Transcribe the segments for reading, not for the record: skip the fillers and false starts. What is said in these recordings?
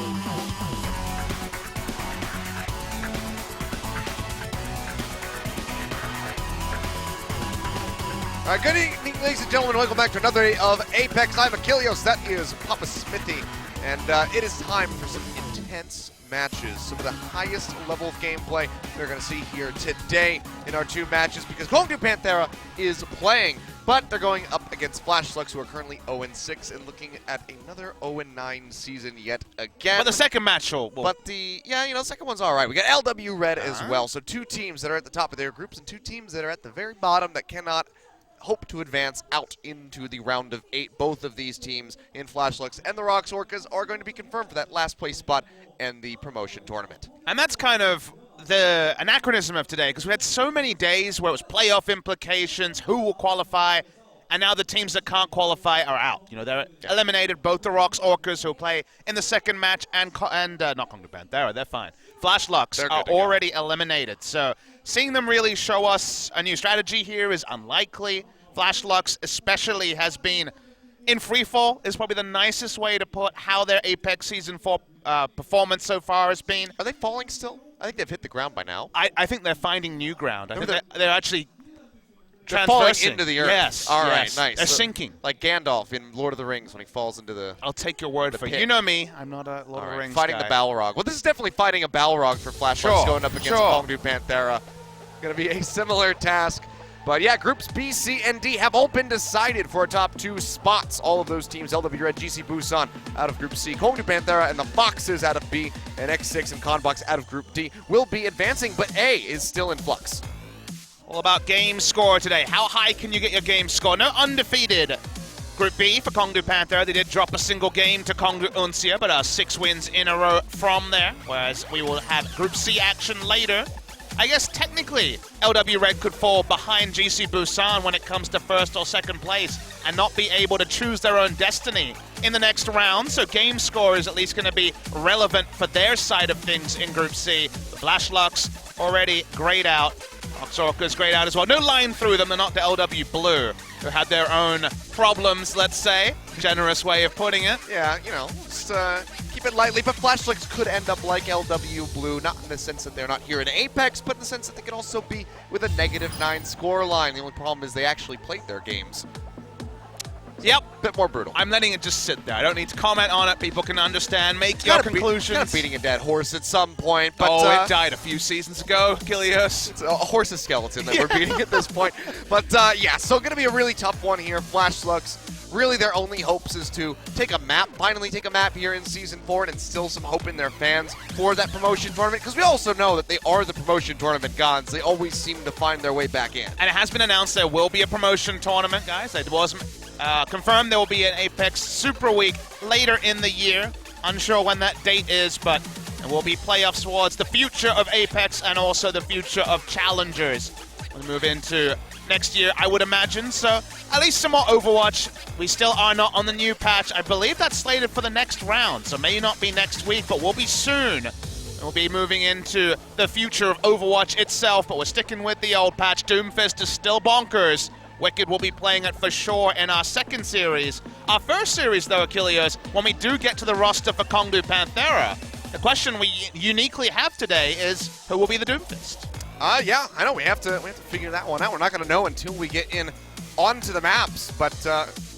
All right, good evening, ladies and gentlemen. Welcome back to another day of Apex. I'm Achilles. That is Papa Smithy. And it is time for some intense matches. Some of the highest level of gameplay we're going to see here today in our two matches because Panthera is playing. But they're going up against Flashlucks, who are currently 0-6 and looking at another 0-9 season yet again. But the second match will... But the second one's all right. We got LW Red as well. So two teams that are at the top of their groups and two teams that are at the very bottom that cannot hope to advance out into the round of 8. Both of these teams in Flashlucks and the Rocks Orcas are going to be confirmed for that last place spot and the promotion tournament. And that's kind of the anachronism of today, because we had so many days where it was playoff implications, who will qualify, and now the teams that can't qualify are out. You know, they're eliminated. Both the Rocks Orcas, who will play in the second match, and not Congo Panthera, they're fine. Flashlucks are already eliminated. So seeing them really show us a new strategy here is unlikely. Flashlucks especially has been in freefall is probably the nicest way to put how their Apex Season 4 performance so far has been. Are they falling still? I think they've hit the ground by now. I think they're finding new ground. I think they're actually falling into the earth. Yes. All right, yes. nice. They're sinking. Like Gandalf in Lord of the Rings when he falls into the... I'll take your word for it. You know me. I'm not a Lord of the Rings fighting guy. the Balrog. Well, this is definitely fighting a Balrog for Flashlucks going up against Kongdu Panthera. Going to be a similar task. But yeah, groups B, C, and D have all been decided for our top 2 spots. All of those teams, LW Red, GC Busan out of Group C, Kongdu Panthera and the Foxes out of B, and X6 and Conbox out of Group D will be advancing, but A is still in flux. All about game score today. How high can you get your game score? No undefeated. Group B for Kongdu Panthera. They did drop a single game to Kongdu Unsia, but 6 wins in a row from there, whereas we will have Group C action later. I guess technically LW Red could fall behind GC Busan when it comes to first or second place and not be able to choose their own destiny in the next round. So game score is at least going to be relevant for their side of things in Group C. The Flashlucks already grayed out. Orcas grayed out as well. No line through them. They're not the LW Blue, who had their own problems, let's say. Generous way of putting it. Yeah, you know, just keep it lightly. But Flashlucks could end up like LW Blue, not in the sense that they're not here in Apex, but in the sense that they could also be with a -9 score line. The only problem is they actually played their games. Yep. Bit more brutal. I'm letting it just sit there. I don't need to comment on it. People can understand, make your conclusions. Kind of beating a dead horse at some point. But, it died a few seasons ago, Kilios. It's a horse's skeleton that we're beating at this point. But, yeah, so going to be a really tough one here. Flashlucks, really their only hopes is to take a map, finally take a map here in Season 4 and instill some hope in their fans for that promotion tournament. Because we also know that they are the promotion tournament gods. They always seem to find their way back in. And it has been announced there will be a promotion tournament, guys. It was confirmed there will be an Apex Super Week later in the year. Unsure when that date is, but there will be playoffs towards the future of Apex and also the future of Challengers. We'll move into next year, I would imagine. So at least some more Overwatch. We still are not on the new patch. I believe that's slated for the next round, so may not be next week, but will be soon. We'll be moving into the future of Overwatch itself, but we're sticking with the old patch. Doomfist is still bonkers. Wicked will be playing it for sure in our second series. Our first series, though, Achilles, when we do get to the roster for Kongdu Panthera, the question we uniquely have today is who will be the Doomfist? Yeah, I know. We have to figure that one out. We're not going to know until we get in onto the maps. But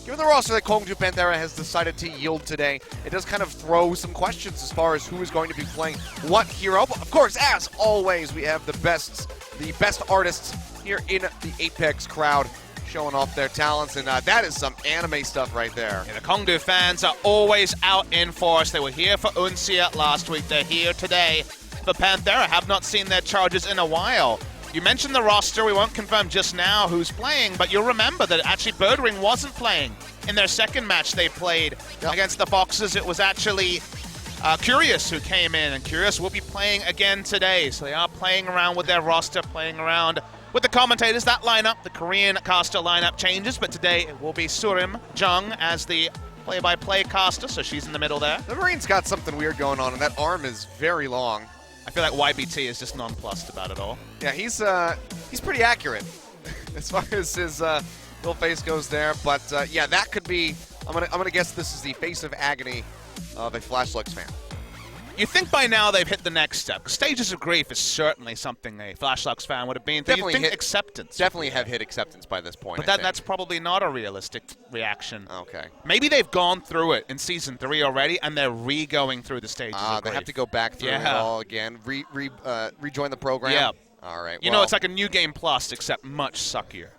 given the roster that Kongdu Panthera has decided to yield today, it does kind of throw some questions as far as who is going to be playing what hero. But of course, as always, we have the best artists here in the Apex crowd showing off their talents, and that is some anime stuff right there. Yeah, the Kongdu fans are always out in force. They were here for Unsia last week. They're here today for Panthera. Have not seen their charges in a while. You mentioned the roster. We won't confirm just now who's playing, but you'll remember that actually Birdwing wasn't playing in their second match they played against the Foxes. It was actually Curious who came in, and Curious will be playing again today. So they are playing around with their roster, playing around with the commentators. That lineup, the Korean caster lineup changes, but today it will be Surim Jung as the play-by-play caster, so she's in the middle there. The Marine's got something weird going on, and that arm is very long. I feel like YBT is just nonplussed about it all. Yeah, he's pretty accurate as far as his little face goes there. But yeah, that could be. I'm gonna guess this is the face of agony of a Flashlucks fan. You think by now they've hit the next step. 'Cause Stages of Grief is certainly something a Flashlucks fan would have been. Definitely you think hit acceptance. Definitely have hit acceptance by this point. But that's probably not a realistic reaction. Okay. Maybe they've gone through it in Season 3 already, and they're re-going through the Stages of They Grief. have to go back through it all again, rejoin the program. Yeah. All right. You know, it's like a New Game Plus, except much suckier.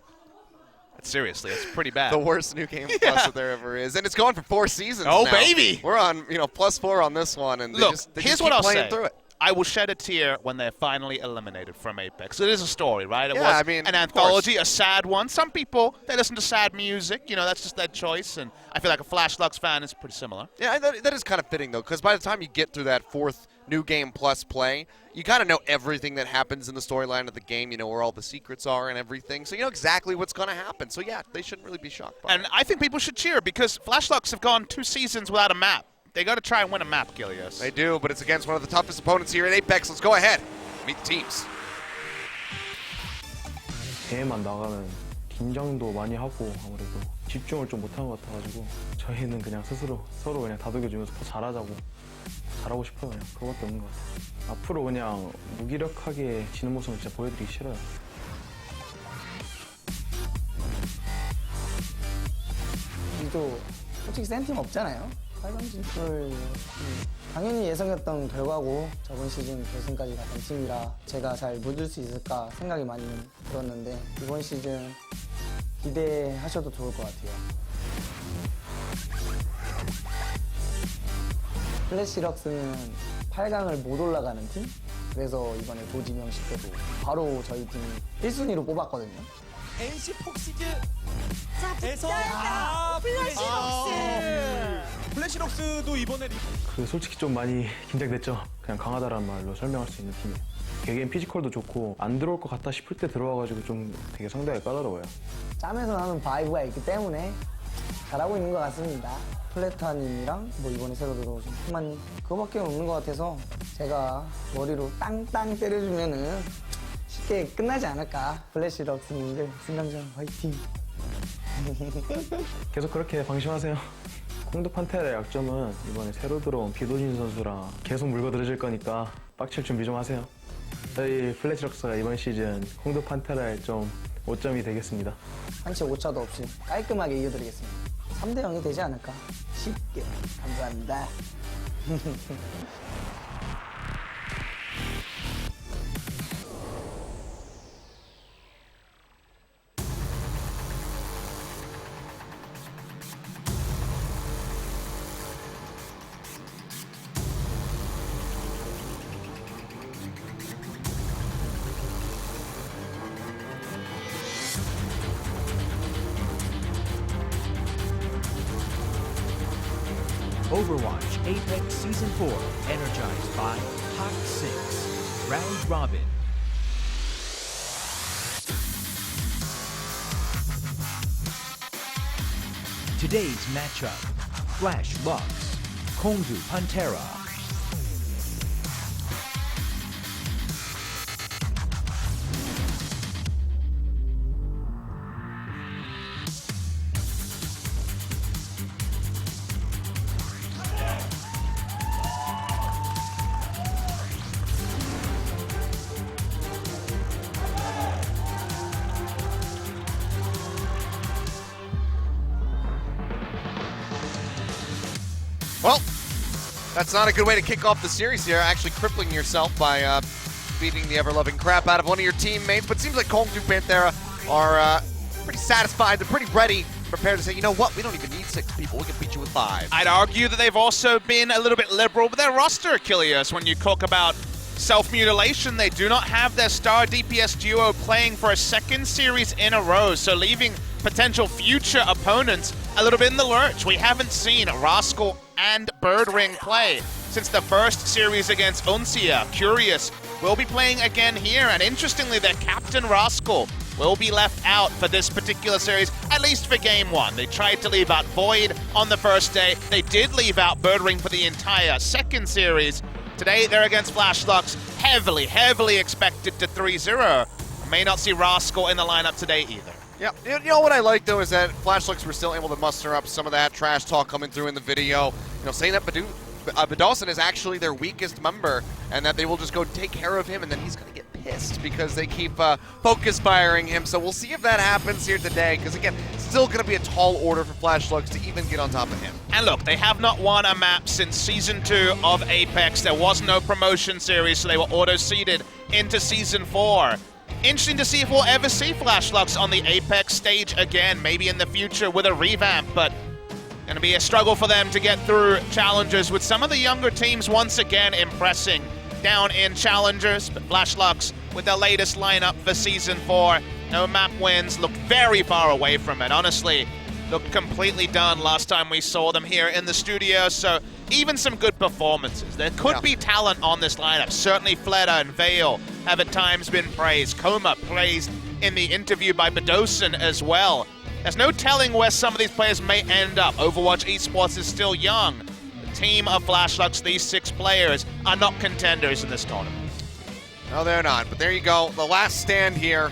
Seriously, it's pretty bad. The worst New Game Plus that there ever is, and it's going for 4 seasons. Oh, now. baby! We're on +4 on this one, and Look, they here's just what keep I'll playing say. through it. I will shed a tear when they're finally eliminated from Apex. It is a story, right? It Yeah, was I mean, an of anthology, a sad one. Some people, they listen to sad music. You know, that's just their choice, and I feel like a Flashlucks fan is pretty similar. Yeah, that is kind of fitting, though, because by the time you get through that 4th New Game Plus play, you kind of know everything that happens in the storyline of the game. You know where all the secrets are and everything, so you know exactly what's going to happen. So, yeah, they shouldn't really be shocked by it. And I think people should cheer because Flashlucks have gone 2 seasons without a map. They got to try and win a map, Gilios. They do, but it's against one of the toughest opponents here at Apex. Let's go ahead. Meet the teams. 대회만 나가면 긴장도 많이 하고 아무래도 집중을 좀 못한 것 같아가지고 저희는 그냥 스스로 서로 그냥 다독여주면서 더 잘하고 싶어요. 그냥 그것밖에 없는 것 같아요. 앞으로 그냥 무기력하게 지는 모습은 진짜 보여드리기 싫어요. 우리도 솔직히 센 팀 없잖아요. 8강 진출 당연히 예상했던 결과고 저번 시즌 결승까지 갔던 팀이라 제가 잘 묻을 수 있을까 생각이 많이 들었는데 이번 시즌 기대하셔도 좋을 것 같아요. 플래시럭스는 8강을 못 올라가는 팀? 그래서 이번에 조지명식 때도 바로 저희 팀이 1순위로 뽑았거든요. NC 폭시즈에서 플래시록스도 이번에 솔직히 좀 많이 긴장됐죠. 그냥 강하다라는 말로 설명할 수 있는 팀이에요. 개개인 피지컬도 좋고 안 들어올 것 같다 싶을 때 들어와가지고 좀 되게 상대가 까다로워요. 짬에서 나는 바이브가 있기 때문에 잘하고 있는 것 같습니다. 플래타님이랑 뭐 이번에 새로 들어오신 팀만 그거밖에 없는 것 같아서 제가 머리로 땅땅 때려주면은 쉽게 끝나지 않을까. 플래시럭스님들 승강전 화이팅. 계속 그렇게 방심하세요. 콩두 판테라의 약점은 이번에 새로 들어온 비도진 선수랑 계속 물거들어질 거니까 빡칠 준비 좀 하세요. 저희 플래시럭스가 이번 시즌 콩두 판테라의 좀 오점이 되겠습니다. 한치 오차도 없이 깔끔하게 이겨드리겠습니다. 3대 0이 되지 않을까 쉽게. 감사합니다. Overwatch Apex Season 4, energized by Hot 6. Round Robin. Today's matchup, Flash Lux, Kongdu Panthera. Well, that's not a good way to kick off the series here, actually crippling yourself by beating the ever-loving crap out of one of your teammates. But it seems like Kongdu Panthera are pretty satisfied. They're pretty ready, prepared to say, you know what, we don't even need 6 people. We can beat you with 5. I'd argue that they've also been a little bit liberal with their roster, Achilles. When you talk about self-mutilation, they do not have their star DPS duo playing for a second series in a row, so leaving potential future opponents a little bit in the lurch. We haven't seen Rascal and Birdring play since the first series against Uncia. Curious will be playing again here, and interestingly, their captain Rascal will be left out for this particular series, at least for game 1. They tried to leave out Void on the first day. They did leave out Birdring for the entire second series. Today, they're against Flashlucks, heavily expected to 3-0. May not see Rascal in the lineup today either. Yeah, you know what I like, though, is that Flashlucks were still able to muster up some of that trash talk coming through in the video. You know, saying that Badu Badawson is actually their weakest member, and that they will just go take care of him, and then he's going to get pissed because they keep focus firing him. So we'll see if that happens here today, because again, it's still going to be a tall order for Flash Slugs to even get on top of him. And look, they have not won a map since Season 2 of Apex. There was no promotion series, so they were auto-seeded into Season 4. Interesting to see if we'll ever see Flash Slugs on the Apex stage again, maybe in the future with a revamp, but going to be a struggle for them to get through Challengers, with some of the younger teams once again impressing down in Challengers. But Flash Slugs, with their latest lineup for Season 4, no map wins, look very far away from it. Honestly, looked completely done last time we saw them here in the studio, so even some good performances. There could be talent on this lineup. Certainly Fleta and Vale have at times been praised. Coma praised in the interview by Badawson as well. There's no telling where some of these players may end up. Overwatch Esports is still young. The team of Flash Slugs, these 6 players, are not contenders in this tournament. No, they're not, but there you go. The last stand here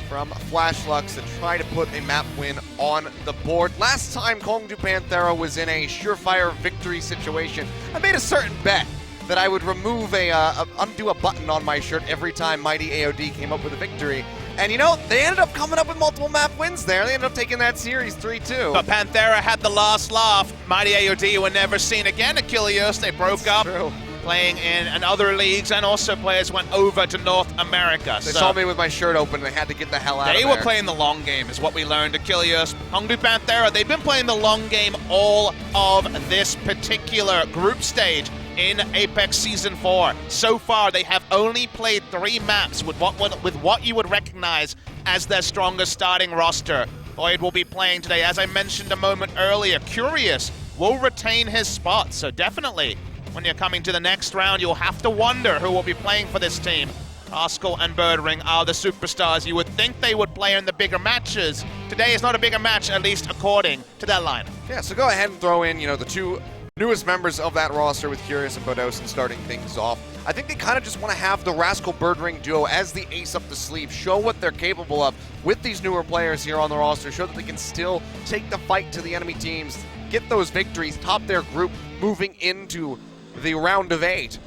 from Flash Slugs to try to put a map win on the board. Last time Kongdu Panthera was in a surefire victory situation, I made a certain bet that I would remove undo a button on my shirt every time Mighty AOD came up with a victory. And you know, they ended up coming up with multiple map wins there. They ended up taking that series 3-2. But Panthera had the last laugh. Mighty AOD were never seen again. Achilles, they broke up. True. Playing in other leagues, and also players went over to North America. They saw me with my shirt open. They had to get the hell out of there. They were playing the long game, is what we learned. Achilles, Kongdu Panthera, they've been playing the long game all of this particular group stage in Apex Season 4. So far, they have only played 3 maps with what you would recognize as their strongest starting roster. Boyd will be playing today. As I mentioned a moment earlier, Curious will retain his spot, so definitely when you're coming to the next round, you'll have to wonder who will be playing for this team. Rascal and Birdring are the superstars. You would think they would play in the bigger matches. Today is not a bigger match, at least according to that lineup. Yeah, so go ahead and throw in, the 2 newest members of that roster with Curious and Badawson starting things off. I think they kind of just want to have the Rascal Birdring duo as the ace up the sleeve, show what they're capable of with these newer players here on the roster, show that they can still take the fight to the enemy teams, get those victories, top their group moving into the round of 8,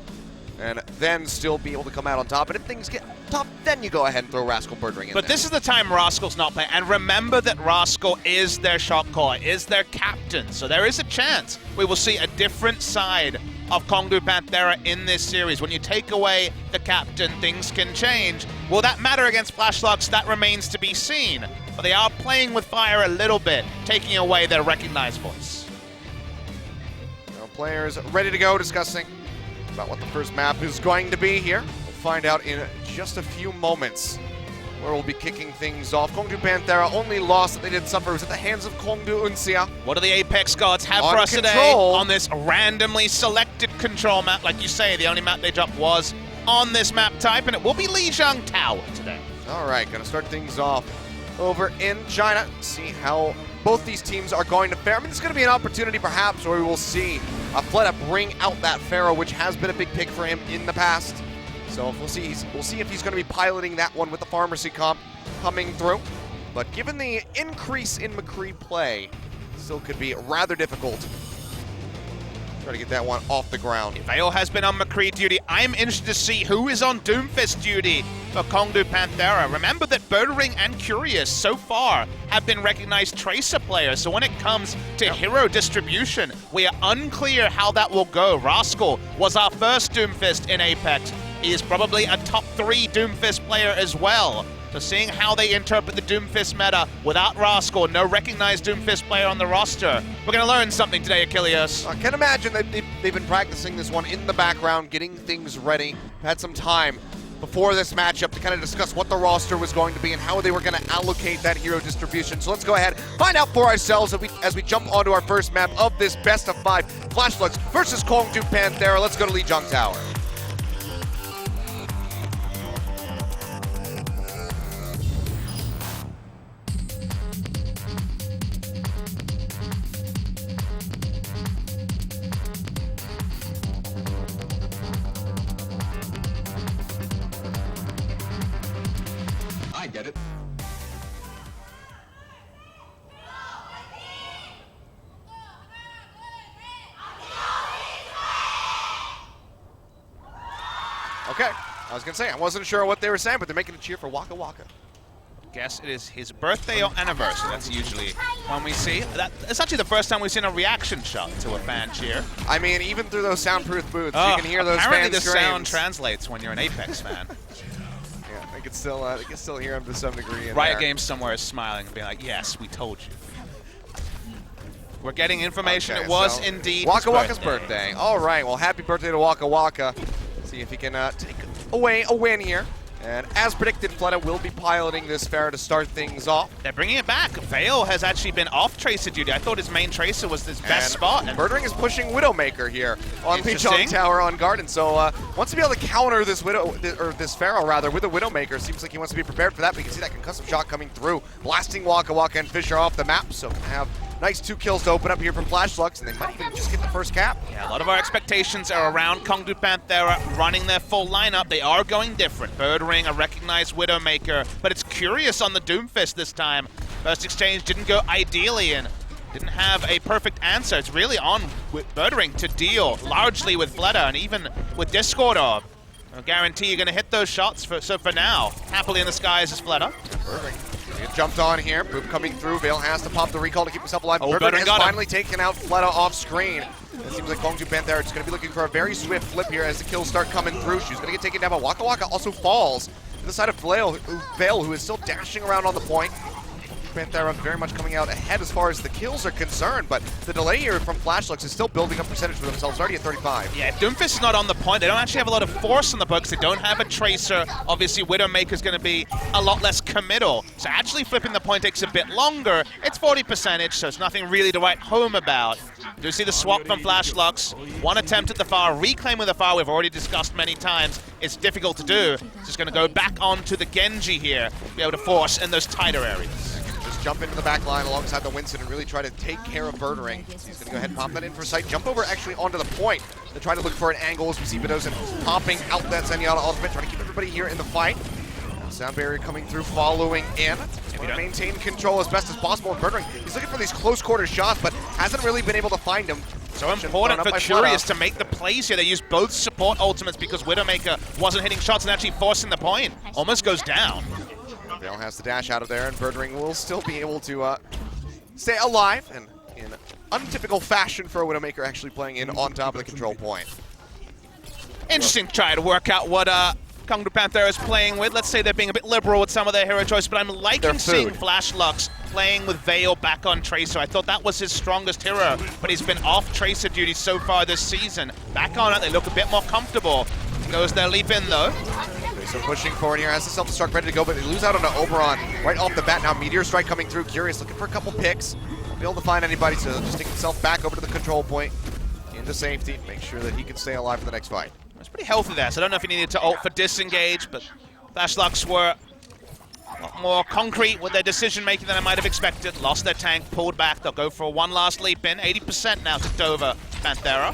and then still be able to come out on top. And if things get tough, then you go ahead and throw Rascal Birdring in But there. this is the time Rascal's not playing. And remember that Rascal is their shot caller, is their captain. So there is a chance we will see a different side of Kongdu Panthera in this series. When you take away the captain, things can change. Will that matter against Flash Slugs? That remains to be seen. But they are playing with fire a little bit, taking away their recognized voice. Players ready to go, discussing about what the first map is going to be here. We'll find out in just a few moments where we'll be kicking things off. Kongdu Panthera, only loss that they did suffer was at the hands of Kongdu Uncia. What do the Apex gods have On for us today control. on this randomly selected control map? Like you say, the only map they dropped was on this map type, and it will be Lijiang Tower today. All right, gonna start things off over in China. See how both these teams are going to fare. I mean, it's going to be an opportunity perhaps where we will see Fleta bring out that Pharaoh, which has been a big pick for him in the past. So we'll see if he's going to be piloting that one with the pharmacy comp coming through. But given the increase in McCree play, still could be rather difficult. Try to get that one off the ground. Vale has been on McCree duty. I'm interested to see who is on Doomfist duty for Kongdu Panthera. Remember that Birdring and Curious so far have been recognized Tracer players, so when it comes to hero distribution, we are unclear how that will go. Rascal was our first Doomfist in Apex. He is probably a top 3 Doomfist player as well. So seeing how they interpret the Doomfist meta without Rascal, no recognized Doomfist player on the roster, we're going to learn something today, Achilles. I can imagine that they've been practicing this one in the background, getting things ready. Had some time before this matchup to kind of discuss what the roster was going to be and how they were going to allocate that hero distribution. So let's go ahead, find out for ourselves as we jump onto our first map of this best of 5 Flash Slugs versus Kongdu Panthera. Let's go to Lijiang Tower. I get it. Okay. I was going to say, I wasn't sure what they were saying, but they're making a cheer for Waka Waka. Guess it is his birthday or anniversary. That's usually when we see. It's actually the first time we've seen a reaction shot to a fan cheer. I mean, even through those soundproof booths, you can hear those apparently fans the screams. sound translates when you're an Apex fan. Yeah, they can still hear them to some degree. In Riot there. Games somewhere is smiling and being like, yes, we told you. We're getting information. Okay, it was so indeed Waka his Waka's birthday. All right, well, happy birthday to Waka Waka. See if he can take away a win here. And as predicted, Fleta will be piloting this Pharah to start things off. They're bringing it back. Vale has actually been off Tracer duty. I thought his main Tracer was his best spot. And Birdring is pushing Widowmaker here on Interesting. Lichong Tower on Garden. So wants to be able to counter this this Pharah rather with a Widowmaker. Seems like he wants to be prepared for that. But you can see that concussive shot coming through, blasting Waka Waka and Fisher off the map. So can have nice 2 kills to open up here from Flash Lux, and they might even just get the first cap. yeah, a lot of our expectations are around Kongdu Panthera running their full lineup. They are going different. Birdring, a recognized Widowmaker, but it's curious on the Doomfist this time. First exchange didn't go ideally and didn't have a perfect answer. It's really on with Birdring to deal largely with Fleta and even with Discord Orb. I guarantee you're going to hit those shots, so for now, happily in the skies is Fleta. Birdring jumped on here. Boop coming through. Vale has to pop the recall to keep himself alive. Oh, Birdring Birdring has got him. finally taken out Fleta off screen. It seems like Kongdu Panthera is going to be looking for a very swift flip here as the kills start coming through. She's going to get taken down, but Waka Waka also falls to the side of Vale, who is still dashing around on the point. Panthera very much coming out ahead as far as the kills are concerned, but the delay here from Flashlux is still building up percentage for themselves, already at 35. Yeah, if Doomfist is not on the point, they don't actually have a lot of force on the book, they don't have a Tracer. Obviously, Widowmaker is going to be a lot less committal. So actually flipping the point takes a bit longer. It's 40%, so it's nothing really to write home about. Do you see the swap from Flashlux? One attempt at the far, reclaim with the far, we've already discussed many times. It's difficult to do. Just going to go back onto the Genji here, be able to force in those tighter areas. Jump into the back line alongside the Winston and really try to take care of Birdring. So he's going to go ahead and pop that in for sight. Jump over actually onto the point to try to look for an angle as we see Bedozin popping out that Zenyatta ultimate, trying to keep everybody here in the fight. Sound barrier coming through, following in. Want to maintain control as best as possible. And Birdring, he's looking for these close quarter shots, but hasn't really been able to find them. So important for Curious to make the plays here. They use both support ultimates because Widowmaker wasn't hitting shots and actually forcing the point. Almost goes down. Vale has the dash out of there, and Birdring will still be able to stay alive, and in untypical fashion for a Widowmaker actually playing in on top of the control point. Interesting to try to work out what Kongdu Panthera is playing with. Let's say they're being a bit liberal with some of their hero choice, but I'm liking seeing Flash Lux playing with Vale back on Tracer. I thought that was his strongest hero, but he's been off Tracer duty so far this season. Back on it, they look a bit more comfortable. Goes their leap in though. So pushing forward here, has the self-destruct ready to go, but they lose out on an Oberon right off the bat. Now Meteor Strike coming through. Curious looking for a couple picks. Won't be able to find anybody, so just take himself back over to the control point into safety. Make sure that he can stay alive for the next fight. It's pretty healthy there, so I don't know if he needed to ult for disengage, but Flash Lux were a lot more concrete with their decision making than I might have expected. Lost their tank, pulled back. They'll go for one last leap in. 80% now to Dover Panthera.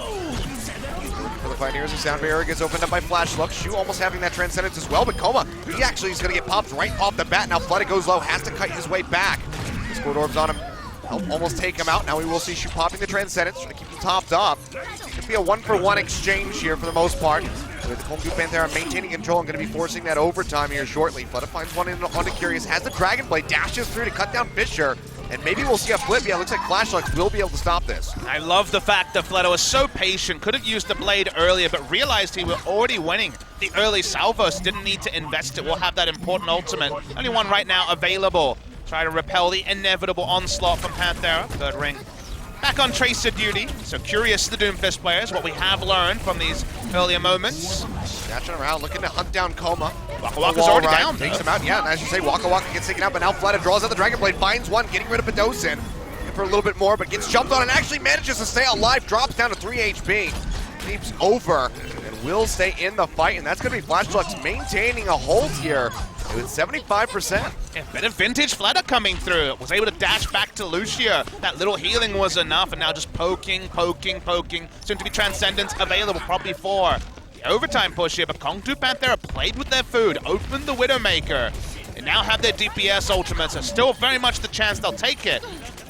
For the Pioneers, the sound barrier gets opened up by Flash Lux. Shu almost having that Transcendence as well, but Coma, he actually is going to get popped right off the bat. Now Fleta goes low, has to cut his way back. Discord Orb's on him, help almost take him out. Now we will see Shu popping the Transcendence, trying to keep him topped up. Could be a 1-for-1 exchange here for the most part. With Kongdu Panthera maintaining control and going to be forcing that overtime here shortly. Fleta finds one in onto Curious, has the Dragon Blade, dashes through to cut down Fisher. And maybe we'll see a flip. Yeah, it looks like Flash Lux will be able to stop this. I love the fact that Fleta was so patient, could have used the blade earlier, but realized he was already winning the early salvos, didn't need to invest it. We'll have that important ultimate. Only one right now available. Try to repel the inevitable onslaught from Panthera. Third ring back on Tracer duty. So Curious the Doomfist players, what we have learned from these earlier moments. Dashing around, looking to hunt down Coma. Waka Waka's already down. Takes him out, yeah, and as you say, Waka Waka gets taken out, but now Fleta draws out the Dragon Blade, finds one, getting rid of Bedozin. Looking for a little bit more, but gets jumped on and actually manages to stay alive, drops down to 3 HP. Keeps over and will stay in the fight, and that's going to be Flash Lux maintaining a hold here with 75%. A bit of vintage Fleta coming through. Was able to dash back to Lucia. That little healing was enough, and now just poking. Soon to be Transcendence available probably for the overtime push here, but Kongdu Panthera played with their food, opened the Widowmaker. They now have their DPS ultimates, so still very much the chance they'll take it.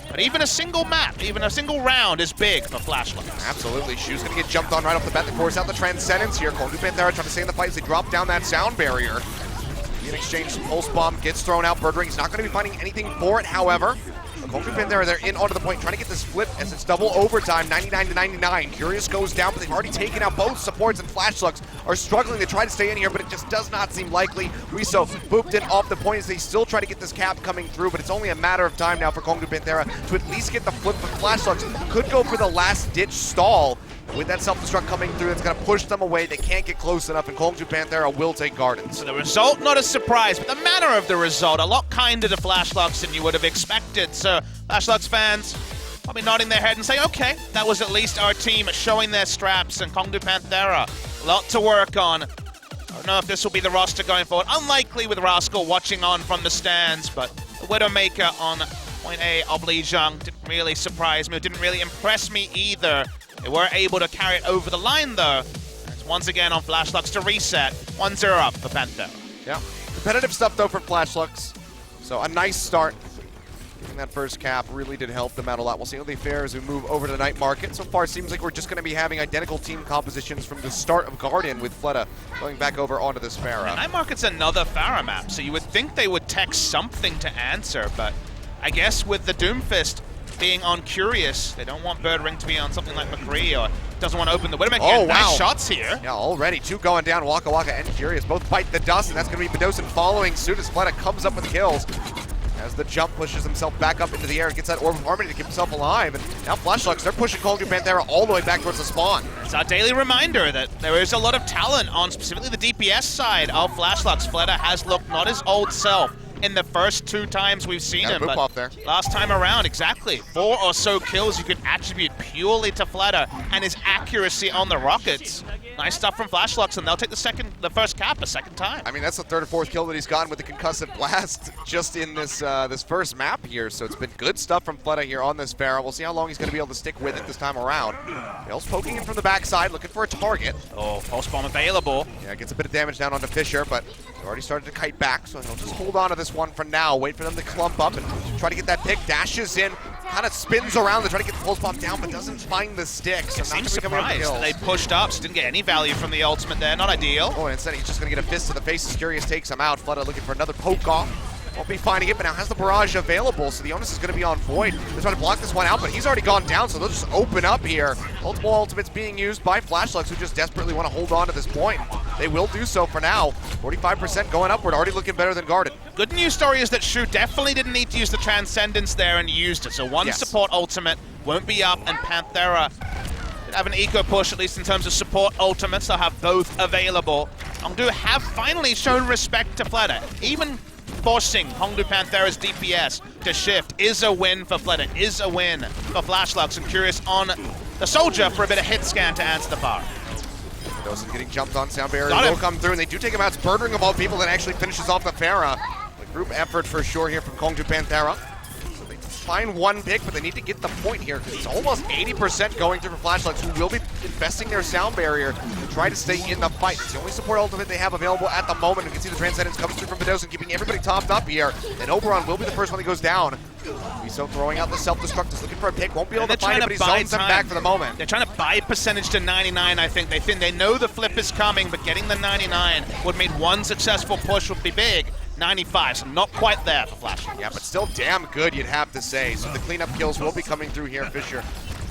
But even a single map, even a single round is big for Flashlights. Absolutely. Shu's going to get jumped on right off the bat. They force out the Transcendence here. Kong Du Panthera trying to stay in the fight as they drop down that sound barrier. In exchange, some Pulse Bomb gets thrown out. Birdring, he's not going to be finding anything for it, however. Kong Du Panthera, they're in onto the point, trying to get this flip as it's double overtime, 99 to 99. Curious goes down, but they've already taken out both supports, and Flash Slugs are struggling to try to stay in here, but it just does not seem likely. Riso booped in off the point as they still try to get this cap coming through, but it's only a matter of time now for Kong Du Panthera to at least get the flip, but Flash Slugs could go for the last-ditch stall. With that self-destruct coming through, it's going to push them away. They can't get close enough, and Kong Du Panthera will take Gardens. So the result, not a surprise, but the manner of the result, a lot kinder to Flashlugs than you would have expected. So Flashlugs fans probably nodding their head and saying, okay, that was at least our team showing their straps, and Kong Du Panthera, a lot to work on. I don't know if this will be the roster going forward. Unlikely with Rascal watching on from the stands, but the Widowmaker on point A, Obligeung, didn't really surprise me, didn't really impress me either. They were able to carry it over the line, though. It's once again on Flashlugs to reset. 1-0 up for Panthera. Yeah, competitive stuff, though, for Flashlugs. So a nice start. Getting that first cap really did help them out a lot. We'll see how they fare as we move over to the night market. So far, it seems like we're just going to be having identical team compositions from the start of Guardian, with Fleta going back over onto this Pharah. Night market's another Pharah map, so you would think they would text something to answer, but I guess with the Doomfist being on Curious, they don't want Birdring to be on something like McCree, or doesn't want to open the Widowmaker. Oh, wow. Nice shots here. Yeah, already two going down. Waka Waka and Curious both bite the dust, and that's going to be Bedosin following suit as Fleta comes up with kills. As the jump pushes himself back up into the air and gets that Orb of Harmony to keep himself alive. And now Flashlugs, they're pushing Kong Du Panthera all the way back towards the spawn. It's our daily reminder that there is a lot of talent on specifically the DPS side of Flashlugs. Fleta has looked not his old self in the first 2 times we've seen him, but off there. Last time around, exactly. 4 or so kills you could attribute purely to Fleta and his accuracy on the rockets. Nice stuff from Flashlugs, and they'll take the first cap a second time. I mean, that's the 3rd or 4th kill that he's gotten with the concussive blast just in this this first map here. So it's been good stuff from Fleta here on this Pharah. We'll see how long he's going to be able to stick with it this time around. Bale's poking in from the backside, looking for a target. Oh, Pulse Bomb available. Yeah, gets a bit of damage down onto Fisher, but he's already started to kite back, so he'll just hold on to this one for now. Wait for them to clump up and try to get that pick. Dashes in, kind of spins around to try to get the Pulse Bomb down, but doesn't find the stick. So It seems surprised that they pushed up, so didn't get any value from the ultimate there. Not ideal. Oh, and instead he's just going to get a fist to the face as Curious takes him out. Fleta looking for another poke off. Won't be finding it, but now has the barrage available, so the onus is going to be on Void. They're trying to block this one out, but he's already gone down, so they'll just open up here. Multiple ultimates being used by Flashlugs, who just desperately want to hold on to this point. They will do so for now. 45% going upward, already looking better than Garden. Good news story is that Shu definitely didn't need to use the Transcendence there and used it, so one support ultimate won't be up, and Panthera did have an eco push, at least in terms of support ultimates. They'll have both available. Hongdu have finally shown respect to Fleta. Even forcing Kong Du Panthera's DPS to shift is a win for Fleta, is a win for Flashlugs, and Curious on the Soldier for a bit of hit scan to answer the bar. Dosen getting jumped on, sound barrier will come through, and they do take him out. It's Birdring of all people that actually finishes off the Pharah. A group effort for sure here from Kong Du Panthera. So they find one pick, but they need to get the point here, because it's almost 80% going through for Flashlugs, who will be investing their sound barrier to try to stay in the fight. It's the only support ultimate they have available at the moment. You can see the Transcendence comes through from Bedosin, keeping everybody topped up here. And Oberon will be the first one that goes down. So throwing out the self-destruct, is looking for a pick, won't be able to find it, but he zones them back for the moment. They're trying to buy percentage to 99, I think. They know the flip is coming, but getting the 99 would mean one successful push would be big. 95, so not quite there for Flashlight. Yeah, but still damn good, you'd have to say. So the cleanup kills will be coming through here. Fisher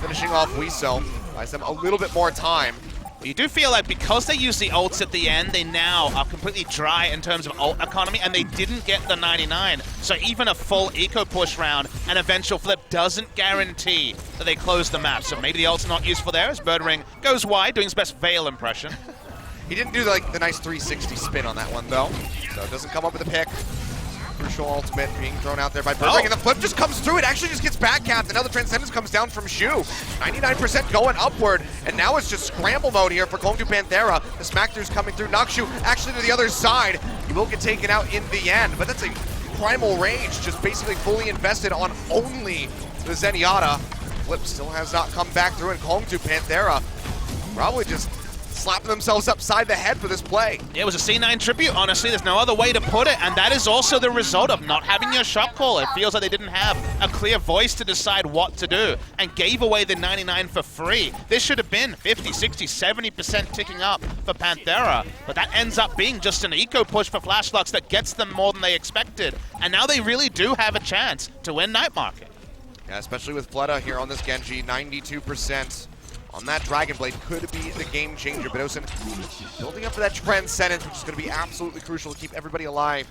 finishing off Wiso, buys them a little bit more time. You do feel like because they use the ults at the end, they now are completely dry in terms of ult economy, and they didn't get the 99. So even a full eco push round and eventual flip doesn't guarantee that they close the map. So maybe the ult's not useful there as Birdring goes wide, doing his best Veil impression. He didn't do like the nice 360 spin on that one though, so it doesn't come up with a pick. Crucial ultimate being thrown out there by Birdring, and the flip just comes through. It actually just gets backcapped, and now the Transcendence comes down from Shu. 99% going upward, and now it's just scramble mode here for Kong Du Panthera. The smack through's coming through. Noxu actually to the other side. He will get taken out in the end, but that's a primal rage, just basically fully invested on only the Zenyatta. Flip still has not come back through, and Kong Du Panthera probably just slapping themselves upside the head for this play. It was a C9 tribute, honestly. There's no other way to put it, and that is also the result of not having your shot call. It feels like they didn't have a clear voice to decide what to do and gave away the 99 for free. This should have been 50, 60, 70% ticking up for Panthera, but that ends up being just an eco push for Flashlucks that gets them more than they expected, and now they really do have a chance to win Night Market. Yeah, especially with Fleta here on this Genji, 92% on that Dragon Blade could be the game changer. But Osen building up for that Transcendence, which is going to be absolutely crucial to keep everybody alive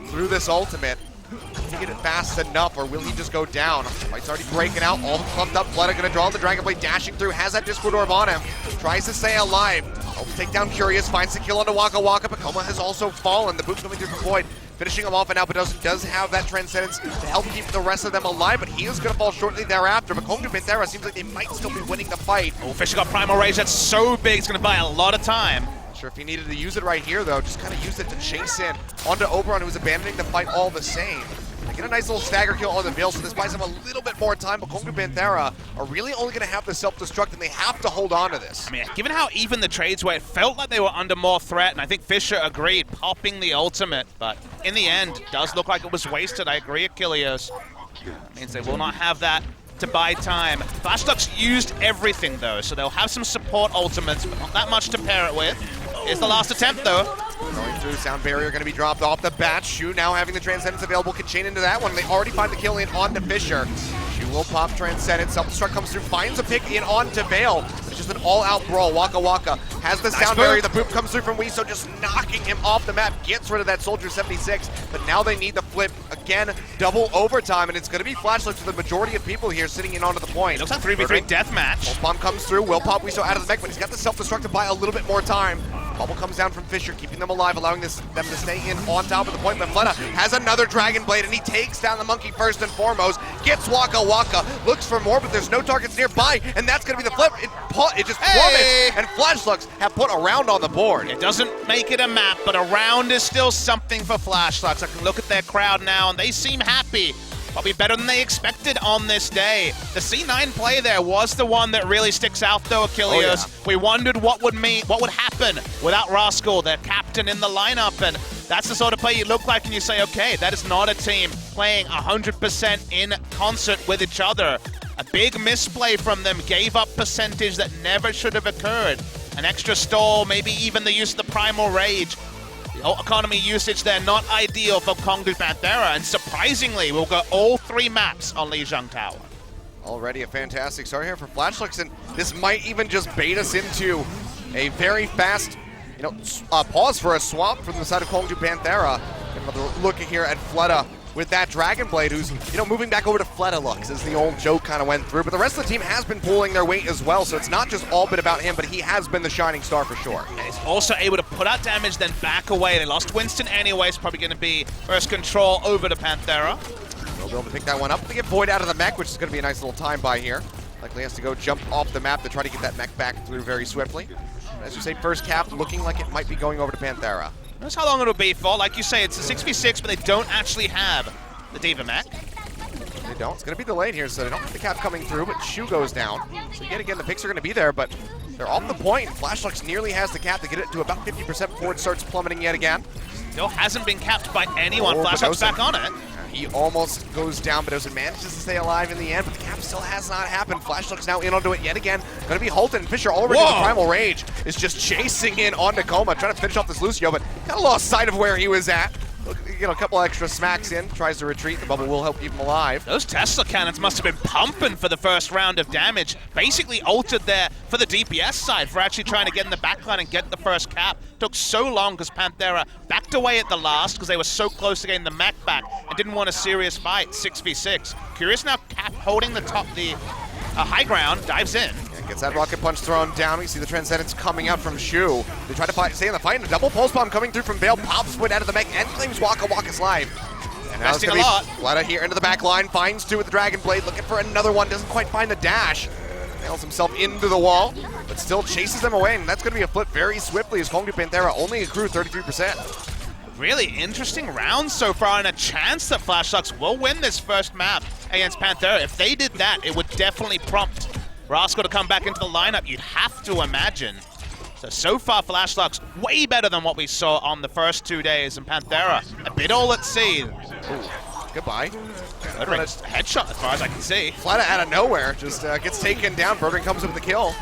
through this ultimate. Can he get it fast enough, or will he just go down? Fight's already breaking out, all clumped up. Fleta going to draw the Dragon Blade, dashing through, has that Discord Orb on him, tries to stay alive. Helps take down Curious, finds the kill onto Waka Waka. Pakoma has also fallen. The boot coming through from Void, finishing him off, and now Bedosen does have that Transcendence to help keep the rest of them alive, but he is going to fall shortly thereafter. But Kong to Panthera seems like they might still be winning the fight. Oh, Fisher got Primal Rage. That's so big. It's going to buy a lot of time. Not sure if he needed to use it right here, though. Just kind of used it to chase in onto Oberon, who's abandoning the fight all the same. They get a nice little stagger kill on the Veil, so this buys them a little bit more time, but Kong to Panthera are really only going to have the self-destruct, and they have to hold on to this. I mean, given how even the trades were, it felt like they were under more threat, and I think Fisher agreed, popping the ultimate, but in the end, it does look like it was wasted. I agree, Achilleos. That means they will not have that to buy time. Flashlucks used everything, though, so they'll have some support ultimates, but not that much to pair it with. Here's the last attempt, though. Going through, Sound Barrier going to be dropped off the bat. Shu now having the Transcendence available can chain into that one. They already find the kill in onto Fisher. Shu will pop Transcendence. Self-destruct comes through, finds a pick in onto Veil. It's just an all-out brawl. Waka Waka has the Sound Barrier. The boop comes through from Weeso, just knocking him off the map. Gets rid of that Soldier 76, but now they need the flip. Again, double overtime, and it's going to be Flashlights for the majority of people here sitting in onto the point. It looks like 3v3 deathmatch. Pulse Bomb comes through, will pop Weeso out of the mech, but he's got the self-destruct to buy a little bit more time. Bubble comes down from Fisher, keeping them alive, allowing them to stay in on top of the point. But Fleta has another Dragon Blade, and he takes down the monkey first and foremost. Gets Waka Waka, looks for more, but there's no targets nearby, and that's going to be the flip. It just plummets, and Flashlucks have put a round on the board. It doesn't make it a map, but a round is still something for Flashlucks. I can look at their crowd now, and they seem happy. Probably better than they expected on this day. The C9 play there was the one that really sticks out, though, Achilleos. Oh, yeah. We wondered what would happen without Rascal, their captain, in the lineup, and that's the sort of play you look like and you say, okay, that is not a team playing 100% in concert with each other. A big misplay from them gave up percentage that never should have occurred. An extra stall, maybe even the use of the Primal Rage. The economy usage there, not ideal for Kong to Panthera, and surprisingly, we'll go all 3 maps on Lijiang Tower. Already a fantastic start here for Flashlucks, and this might even just bait us into a very fast, pause for a swap from the side of Kong to Panthera. Another look here at Fleta with that Dragon Blade, who's, moving back over to Fleta looks, as the old joke kind of went through. But the rest of the team has been pulling their weight as well, so it's not just all been about him, but he has been the shining star for sure. And he's also able to put out damage, then back away. They lost Winston anyway, it's probably going to be first control over to Panthera. They'll be able to pick that one up. They get Void out of the mech, which is going to be a nice little time buy here. Likely has to go jump off the map to try to get that mech back through very swiftly. As you say, first cap looking like it might be going over to Panthera. That's how long it'll be for. Like you say, it's a 6v6, but they don't actually have the Diva mech. They don't. It's going to be delayed here, so they don't have the cap coming through, but Shu goes down. So yet again, the picks are going to be there, but they're off the point. Flashlucks nearly has the cap to get it to about 50% before it starts plummeting yet again. Still hasn't been capped by anyone. Oh, Flashlucks back on it. He almost goes down, but Bedosen manages to stay alive in the end, but the cap still has not happened. Flashluck's now in onto it yet again. Going to be halted, and Fisher already with the Primal Rage is just chasing in onto Coma, trying to finish off this Lucio, but kind of lost sight of where he was at. A couple extra smacks in, tries to retreat. The bubble will help keep him alive. Those Tesla cannons must have been pumping for the first round of damage. Basically altered there for the DPS side for actually trying to get in the backline and get the first cap. Took so long because Panthera backed away at the last because they were so close to getting the mech back and didn't want a serious fight, 6v6. Curious now cap holding the high ground, dives in. Gets that rocket punch thrown down. We see the Transcendence coming out from Shu. They try to stay in the fight, and a double pulse bomb coming through from Veil. Pops Squid out of the mech and claims Waka Waka's live. And now it's going to be Fleta here into the back line. Finds 2 with the Dragon Blade. Looking for another one. Doesn't quite find the dash. Nails himself into the wall, but still chases them away. And that's going to be a flip very swiftly as Kong to Panthera only accrue 33%. Really interesting round so far, and a chance that Flashlucks will win this first map against Panthera. If they did that, it would definitely prompt Rascal to come back into the lineup, you'd have to imagine. So far, Flashluck's way better than what we saw on the first 2 days, and Panthera a bit all at sea. Ooh, goodbye. Birdring's headshot as far as I can see. Flata out of nowhere just gets taken down. Birdring comes up with the kill.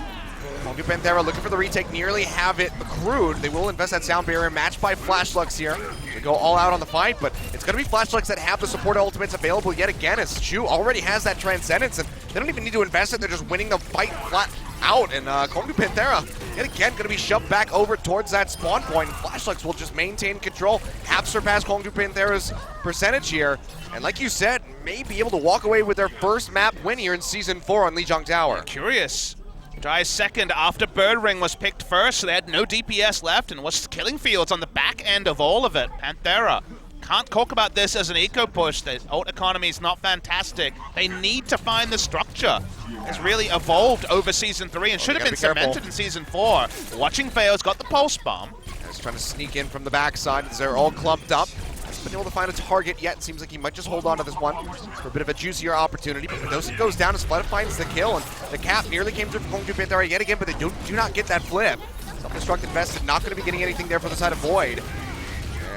Kongu Panthera looking for the retake, nearly have it accrued. They will invest that sound barrier, matched by Flashlux here. They go all out on the fight, but it's going to be Flashlux that have the support ultimates available yet again, as Shu already has that Transcendence, and they don't even need to invest it. They're just winning the fight flat out, and Kongu Panthera, yet again, going to be shoved back over towards that spawn point. Flashlux will just maintain control, have surpassed Kongu Panthera's percentage here, and like you said, may be able to walk away with their first map win here in Season 4 on Lijiang Tower. Curious. Dry's second after Birdring was picked first, so they had no DPS left and was killing fields on the back end of all of it. Panthera can't talk about this as an eco push. The ult economy is not fantastic. They need to find the structure. It's really evolved over Season 3 and should have been cemented in Season 4. Watching Fail's got the pulse bomb. He's trying to sneak in from the backside as they're all clumped up. Hasn't been able to find a target yet. Seems like he might just hold on to this one for a bit of a juicier opportunity. But Mendoza goes down as Fleta finds the kill, and the cap nearly came through for Kongu Panthera yet again, but they do not get that flip. Self-destruct invested, not going to be getting anything there for the side of Void.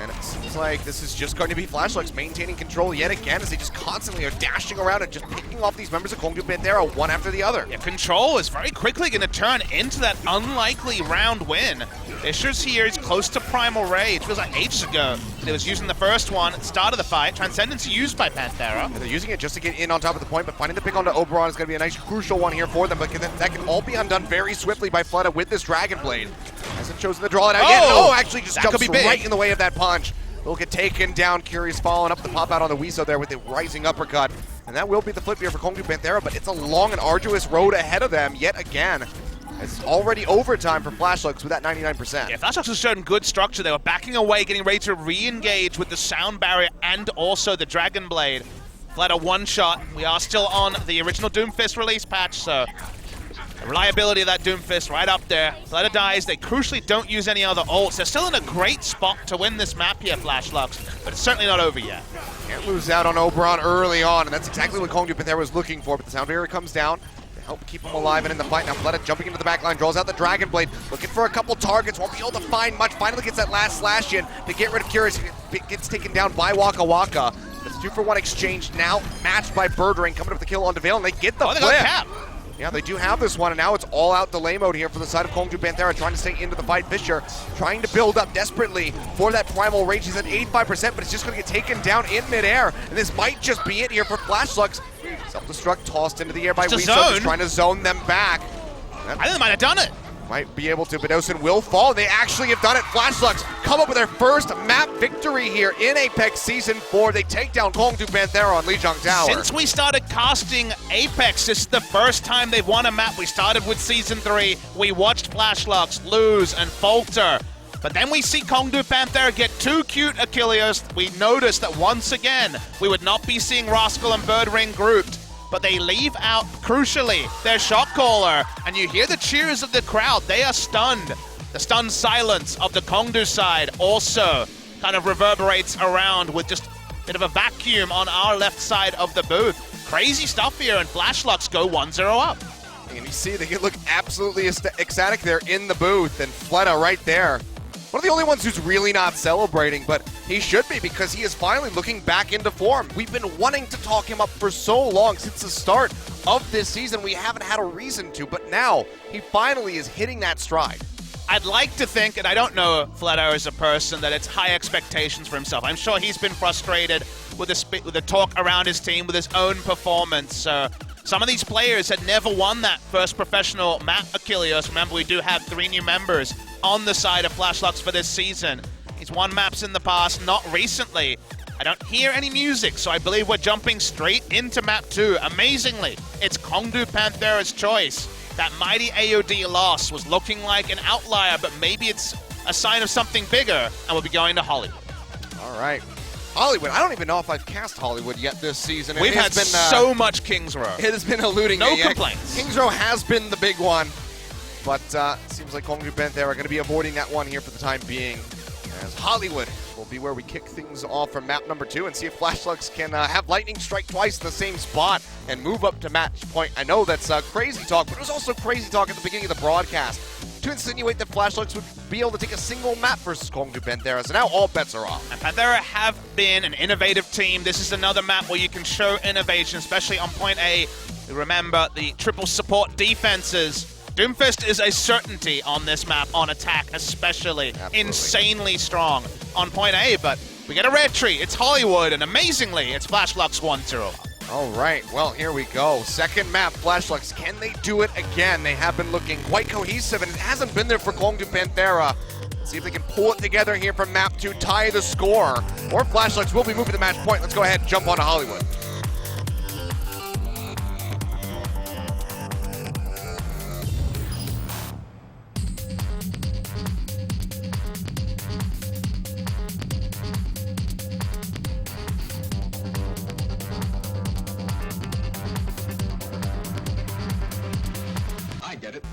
And it seems like this is just going to be Flashlux maintaining control yet again as they just constantly are dashing around and just picking off these members of Kongu Panthera one after the other. Yeah, control is very quickly going to turn into that unlikely round win. Issues here is close to Primal Rage. Feels like ages ago they was using the first one at the start of the fight. Transcendence used by Panthera. And they're using it just to get in on top of the point, but finding the pick onto Oberon is going to be a nice crucial one here for them, but that can all be undone very swiftly by Fleta with this Dragon Blade. Hasn't chosen to draw it out yet. No, actually just jumps right in the way of that punch. They'll get taken down. Curious following up the pop out on the Weezo there with a rising uppercut. And that will be the flip here for Kongu Panthera, but it's a long and arduous road ahead of them yet again. It's already overtime for Flashlux with that 99%. Yeah, Flashlux has shown good structure. They were backing away, getting ready to re-engage with the sound barrier and also the Dragon Blade. Fleta one shot. We are still on the original Doomfist release patch, so the reliability of that Doomfist right up there. Fleta dies. They crucially don't use any other ults. They're still in a great spot to win this map here, Flashlux, but it's certainly not over yet. Can't lose out on Oberon early on, and that's exactly what Kongu Panthera was looking for, but the sound barrier comes down. Help keep him alive and in the fight. Now Fleta jumping into the back line, draws out the Dragon Blade, looking for a couple targets, won't be able to find much. Finally gets that last slash in to get rid of Curious. Gets taken down by Waka Waka. That's 2-for-1 exchange now, matched by Birdring, coming up with the kill on Devale, and they get the flip. They got cap. Yeah, they do have this one, and now it's all-out delay mode here for the side of Kongu Panthera, trying to stay into the fight. Fisher trying to build up desperately for that Primal Rage. He's at 85%, but it's just going to get taken down in midair, and this might just be it here for Flashlux. Self-destruct tossed into the air by Weezo, just trying to zone them back. I think they might have done it. Might be able to, but Osen will fall. They actually have done it. Flashlux come up with their first map victory here in Apex Season 4. They take down Kongu Panthera on Lijiang Tower. Since we started casting Apex, this is the first time they've won a map. We started with Season 3. We watched Flashlux lose and falter. But then we see Kongu Panthera get too cute, Achilles. We noticed that once again, we would not be seeing Rascal and Birdring grouped. But they leave out, crucially, their shot caller. And you hear the cheers of the crowd. They are stunned. The stunned silence of the Kongu side also kind of reverberates around with just a bit of a vacuum on our left side of the booth. Crazy stuff here, and Flashlux go 1-0 up. And you see they look absolutely ecstatic there in the booth, and Fleta right there. One of the only ones who's really not celebrating, but he should be because he is finally looking back into form. We've been wanting to talk him up for so long since the start of this season. We haven't had a reason to, but now he finally is hitting that stride. I'd like to think, and I don't know Fleta as a person, that it's high expectations for himself. I'm sure he's been frustrated with the talk around his team, with his own performance. Some of these players had never won that first professional map, Achilles. Remember, we do have 3 new members on the side of Flashlux for this season. He's won maps in the past, not recently. I don't hear any music, so I believe we're jumping straight into map 2. Amazingly, it's Kongu Panthera's choice. That mighty AOD loss was looking like an outlier, but maybe it's a sign of something bigger, and we'll be going to Hollywood. All right. Hollywood. I don't even know if I've cast Hollywood yet this season. We've had so much Kings Row. It has been eluding me. No complaints. Kings Row has been the big one, but it seems like Kongu Panthera are going to be avoiding that one here for the time being, as Hollywood will be where we kick things off from map number 2 and see if Flashlux can have lightning strike twice in the same spot and move up to match point. I know that's crazy talk, but it was also crazy talk at the beginning of the broadcast. to insinuate that Flashlights would be able to take a single map versus Kongdu Panthera, so now all bets are off. And Panthera have been an innovative team. This is another map where you can show innovation, especially on point A. Remember the triple support defenses. Doomfist is a certainty on this map, on attack especially. Absolutely. Insanely strong on point A, but we get a red tree. It's Hollywood, and amazingly, it's Flashlux 1-0. All right, well, here we go. Second map, Flashlux. Can they do it again? They have been looking quite cohesive, and it hasn't been there for Kongdu Panthera. See if they can pull it together here from map 2, tie the score. Or Flashlux will be moving the match point. Let's go ahead and jump onto Hollywood. I get it.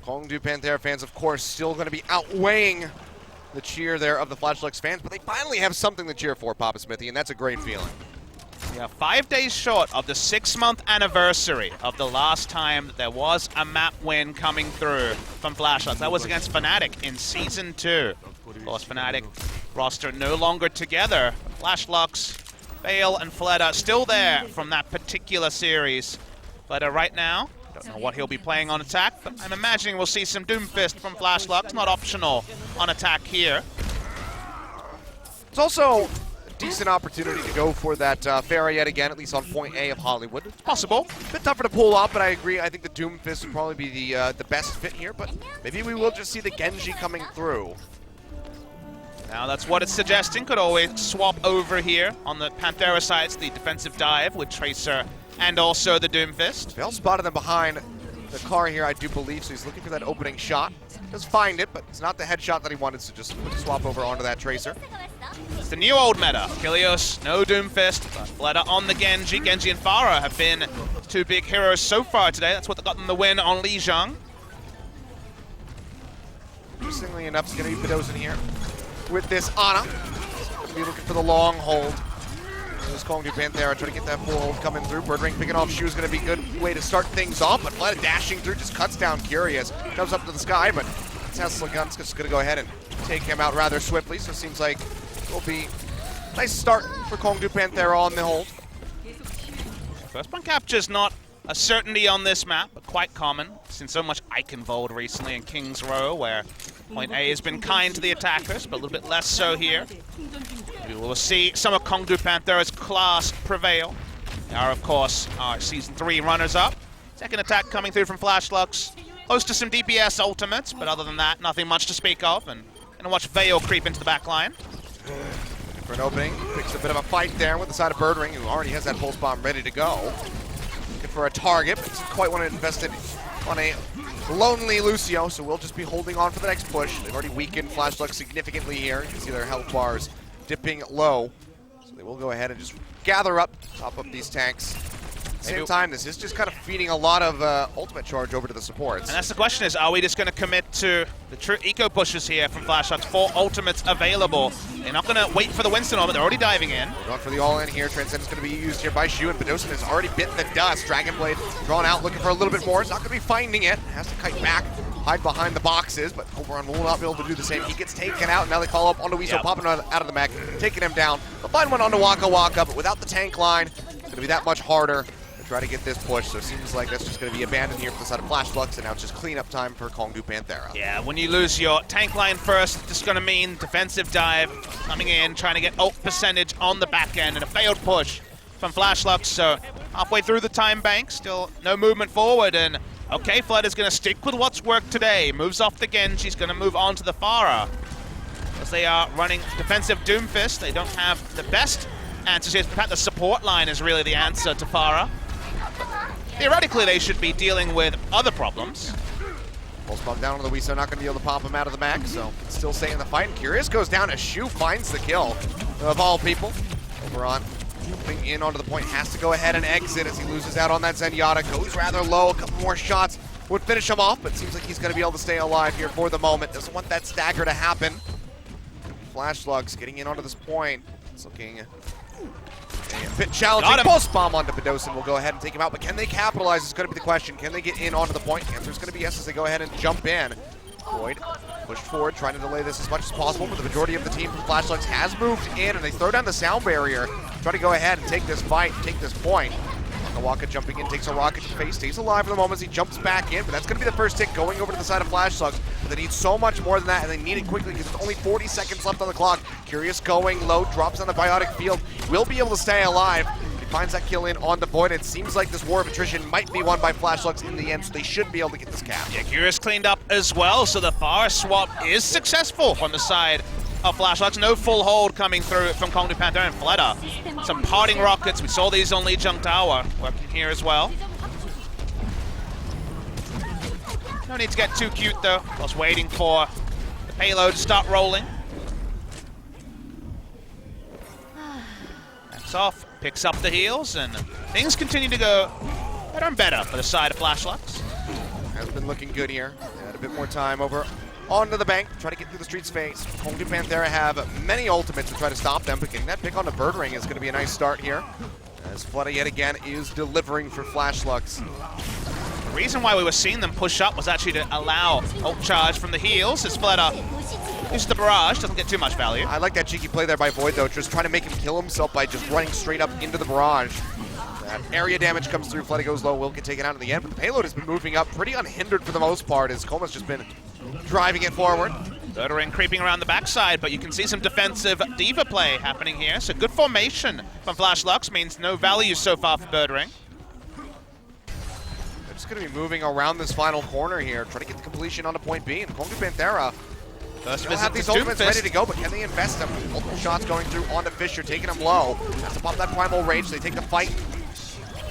Kongdu Panthera fans, of course, still going to be outweighing the cheer there of the Flashlux fans, but they finally have something to cheer for, Papa Smithy, and that's a great feeling. Yeah, 5 days short of the 6-month anniversary of the last time there was a map win coming through from Flashlux. That was against Fnatic in Season 2. Of course, Fnatic roster no longer together. Flashlux, Vale, and Fleta still there from that particular series. Fleta right now, don't know what he'll be playing on attack, but I'm imagining we'll see some Doomfist from Flashlux, not optional on attack here. It's also a decent opportunity to go for that Farah yet again, at least on point A of Hollywood. It's Possible. a bit tougher to pull off, but I agree. I think the Doomfist would probably be the best fit here, but maybe we will just see the Genji coming through. Now that's what it's suggesting. Could always swap over here on the Panthera side. It's the defensive dive with Tracer and also the Doomfist. Vale spotted them behind the car here, I do believe, so he's looking for that opening shot. Does find it, but it's not the headshot that he wanted, so just swap over onto that Tracer. It's the new old meta. Kilios, no Doomfist, but Fleta on the Genji. Genji and Farah have been two big heroes so far today. That's what got them the win on Lijiang. Interestingly enough, it's going to be Bedozin here with this Ana. Going to be looking for the long hold. There's Kongdu Panthera trying to get that full hold coming through. Birdring picking off shoes going to be a good way to start things off, but Fleta dashing through just cuts down Curious. Comes up to the sky, but Tesla Gun's just going to go ahead and take him out rather swiftly, so it seems like it will be a nice start for Kongdu Panthera on the hold. First point capture's not a certainty on this map, but quite common. Seen so much Eichenwald recently in King's Row, where point A has been kind to the attackers, but a little bit less so here. We will see some of Kongdu Panthera's class prevail. They are, of course, our Season 3 runners-up. Second attack coming through from Flashlux. Close to some DPS ultimates, but other than that, nothing much to speak of. And gonna watch Vale creep into the back line. For an opening, picks a bit of a fight there with the side of Birdring, who already has that pulse bomb ready to go. Looking for a target, but doesn't quite want to invest it on a lonely Lucio, so we'll just be holding on for the next push. They've already weakened Flashlux significantly here. You can see their health bars dipping low. So they will go ahead and just gather up, top up these tanks. At the same time, this is just kind of feeding a lot of ultimate charge over to the supports. And that's the question is, are we just going to commit to the true eco pushes here from Flashlux? 4 ultimates available. They're not going to wait for the Winston ultimate. They're already diving in. Going for the all-in here. Transcendence going to be used here by Shu, and Bedozin has already bitten the dust. Dragonblade drawn out, looking for a little bit more. It's not going to be finding it. Has to kite back, hide behind the boxes, but Oberon will not be able to do the same. He gets taken out, and now they follow up onto Weasel, popping out of the mech, taking him down. They'll find one onto Waka Waka, but without the tank line, it's going to be that much harder to try to get this push. So it seems like that's just going to be abandoned here for the side of Flashlux, and now it's just cleanup time for Kongdu Panthera. Yeah, when you lose your tank line first, it's just going to mean defensive dive coming in, trying to get ult percentage on the back end, and a failed push from Flashlux. So halfway through the time bank, still no movement forward, and okay, Fleta's going to stick with what's worked today. Moves off the Genji, she's going to move on to the Farah. As they are running defensive Doomfist, they don't have the best answers here. In fact, the support line is really the answer to Farah. Theoretically, they should be dealing with other problems. Pulse bomb down on the Weeso, not going to be able to pop him out of the mech, so can still stay in the fight. And Curious goes down as Shu finds the kill of all people. Oberon moving in onto the point, has to go ahead and exit as he loses out on that Zenyatta. Goes rather low, a couple more shots would finish him off, but seems like he's going to be able to stay alive here for the moment. Doesn't want that stagger to happen. Flashlux getting in onto this point. It's looking a bit challenging. Pulse bomb onto Bedosin will go ahead and take him out, but can they capitalize is going to be the question. Can they get in onto the point? The answer is going to be yes as they go ahead and jump in. Void pushed forward, trying to delay this as much as possible, but the majority of the team from Flashlucks has moved in, and they throw down the sound barrier, try to go ahead and take this fight, take this point. Wakawaka jumping in, takes a rocket to the face, stays alive for the moment as he jumps back in, but that's going to be the first hit going over to the side of Flashlucks. But they need so much more than that, and they need it quickly because there's only 40 seconds left on the clock. Curious going low, drops on the biotic field, will be able to stay alive. He finds that kill in on the Void. It seems like this war of attrition might be won by Flashlucks in the end, so they should be able to get this cap. Yeah, Curious cleaned up as well, so the fire swap is successful from the side of Flashlucks. No full hold coming through from Kongdu Panthera and Fleta. Some parting rockets. We saw these on Lijiang Tower working here as well. No need to get too cute though. Just waiting for the payload to start rolling. Backs off, picks up the heals, and things continue to go better and better for the side of Flashlucks. Has been looking good here. Had a bit more time over onto the bank, try to get through the street space. Kongdu Panthera have many ultimates to try to stop them, but getting that pick on the bird ring is going to be a nice start here. As Fleta yet again is delivering for Flashlucks. The reason why we were seeing them push up was actually to allow ult charge from the heals, as Fleta uses the barrage, doesn't get too much value. I like that cheeky play there by Void though, just trying to make him kill himself by just running straight up into the barrage. That area damage comes through, Fleta goes low, will get taken out in the end, but the payload has been moving up pretty unhindered for the most part as Coma's just been driving it forward. Third ring creeping around the backside, but you can see some defensive diva play happening here. So good formation from Flashlucks means no value so far for Bird Ring. They're just going to be moving around this final corner here, trying to get the completion onto point B. And Kongdu Panthera they'll have these ultimates ready to go, but can they invest them? Multiple shots going through onto Fisher, taking him low. Has to pop that primal rage. They take the fight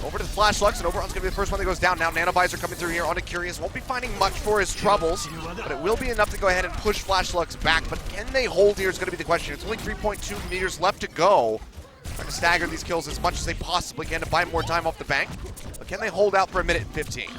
over to the Flashlucks, and Oberon's going to be the first one that goes down. Now Nanovisor coming through here onto Curious. Won't be finding much for his troubles, but it will be enough to go ahead and push Flashlucks back. But can they hold here is going to be the question. It's only 3.2 meters left to go. Trying to stagger these kills as much as they possibly can to buy more time off the bank. But can they hold out for a minute and 15?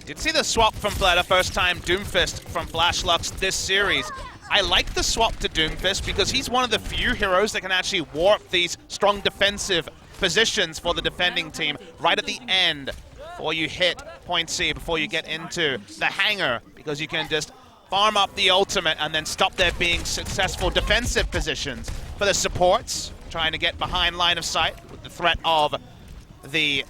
Did see the swap from Fleta, first time Doomfist from Flashlucks this series. I like the swap to Doomfist because he's one of the few heroes that can actually warp these strong defensive positions for the defending team right at the end before you hit point C, before you get into the hangar, because you can just farm up the ultimate and then stop there being successful defensive positions for the supports, trying to get behind line of sight with the threat of the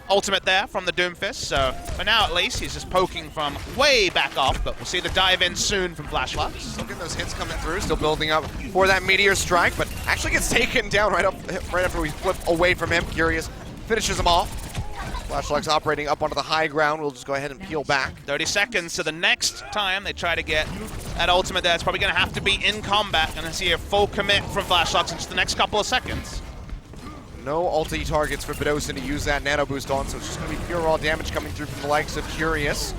ultimate there from the Doomfist. So for now at least, he's just poking from way back off, but we'll see the dive in soon from Flashlucks. Look at those hits coming through, still building up for that meteor strike, but actually gets taken down right after we flip away from him. Curious finishes him off. Flashlucks operating up onto the high ground. We'll just go ahead and peel back. 30 seconds to the next time they try to get that ultimate there. It's probably going to have to be in combat, and see a full commit from Flashlucks in just the next couple of seconds. No ulti targets for Bedosin to use that nano boost on, so it's just going to be pure raw damage coming through from the likes of Curious.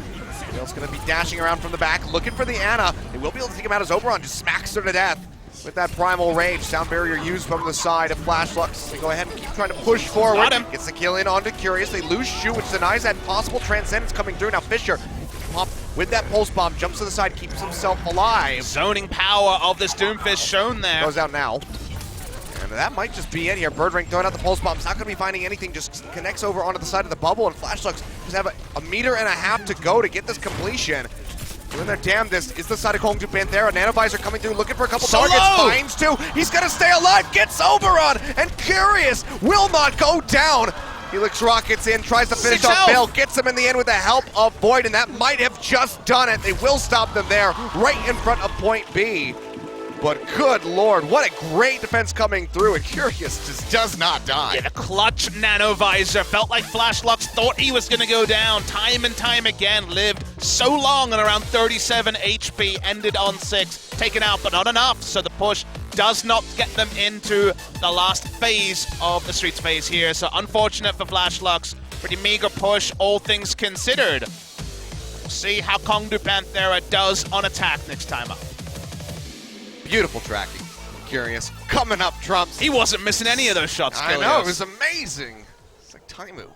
Bale's going to be dashing around from the back, looking for the Ana. They will be able to take him out as Oberon just smacks her to death with that primal rage. Sound barrier used from the side of Flashlucks. They go ahead and keep trying to push forward. Got him. Gets the kill in onto Curious. They lose Shu, which denies that possible transcendence coming through. Now Fisher pop with that pulse bomb, jumps to the side, keeps himself alive. Zoning power of this Doomfist shown there. Goes out now. And that might just be it here. Bird Ring throwing out the pulse bombs. Not going to be finding anything. Just connects over onto the side of the bubble. And Flashlucks just have a meter and a half to go to get this completion. Doing their damnedest is the side of Kongdu Panthera. Nanovisor coming through, looking for a couple targets. Finds two. He's going to stay alive. Gets Oberon. And Curious will not go down. Helix rockets in, tries to finish off Bale. Gets him in the end with the help of Void. And that might have just done it. They will stop them there right in front of point B. But good lord, what a great defense coming through, and Curious just does not die. Yeah, the clutch Nanovisor felt like Flashlucks thought he was going to go down time and time again. Lived so long on around 37 HP, ended on 6, taken out, but not enough. So the push does not get them into the last phase of the streets phase here. So unfortunate for Flashlucks. Pretty meager push, all things considered. We'll see how Kongdu Panthera does on attack next time up. Beautiful tracking. Curious. Coming up, Trumps. He wasn't missing any of those shots, I know, it was amazing. It's like Taimu.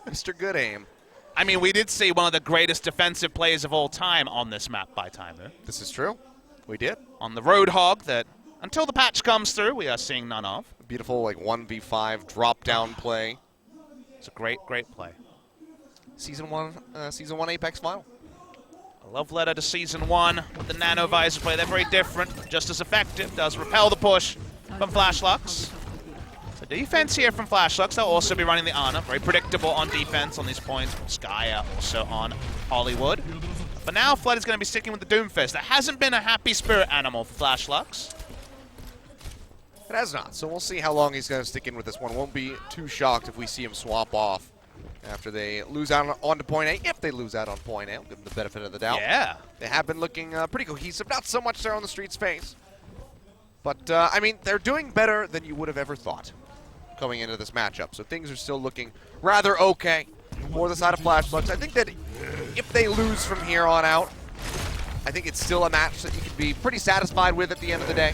Mr. Good Aim. I mean, we did see one of the greatest defensive plays of all time on this map by Taimu. This is true. We did. On the Roadhog that until the patch comes through, we are seeing none of. Beautiful, like 1v5 drop-down play. It's a great, great play. Season 1 Apex final. A love letter to Season 1 with the Nano Visor play. They're very different, just as effective. Does repel the push from Flashlux. So defense here from Flashlux. They'll also be running the Ana. Very predictable on defense on these points. Skya also on Hollywood. But now Flood is going to be sticking with the Doomfist. That hasn't been a happy spirit animal for Flashlux. It has not, so we'll see how long he's going to stick in with this one. Won't be too shocked if we see him swap off after they lose out onto point A. If they lose out on point A, I'll give them the benefit of the doubt. Yeah. They have been looking pretty cohesive, not so much there on the street's face. But, I mean, they're doing better than you would have ever thought going into this matchup. So things are still looking rather okay for the side of Flashlux. I think that if they lose from here on out, I think it's still a match that you can be pretty satisfied with at the end of the day.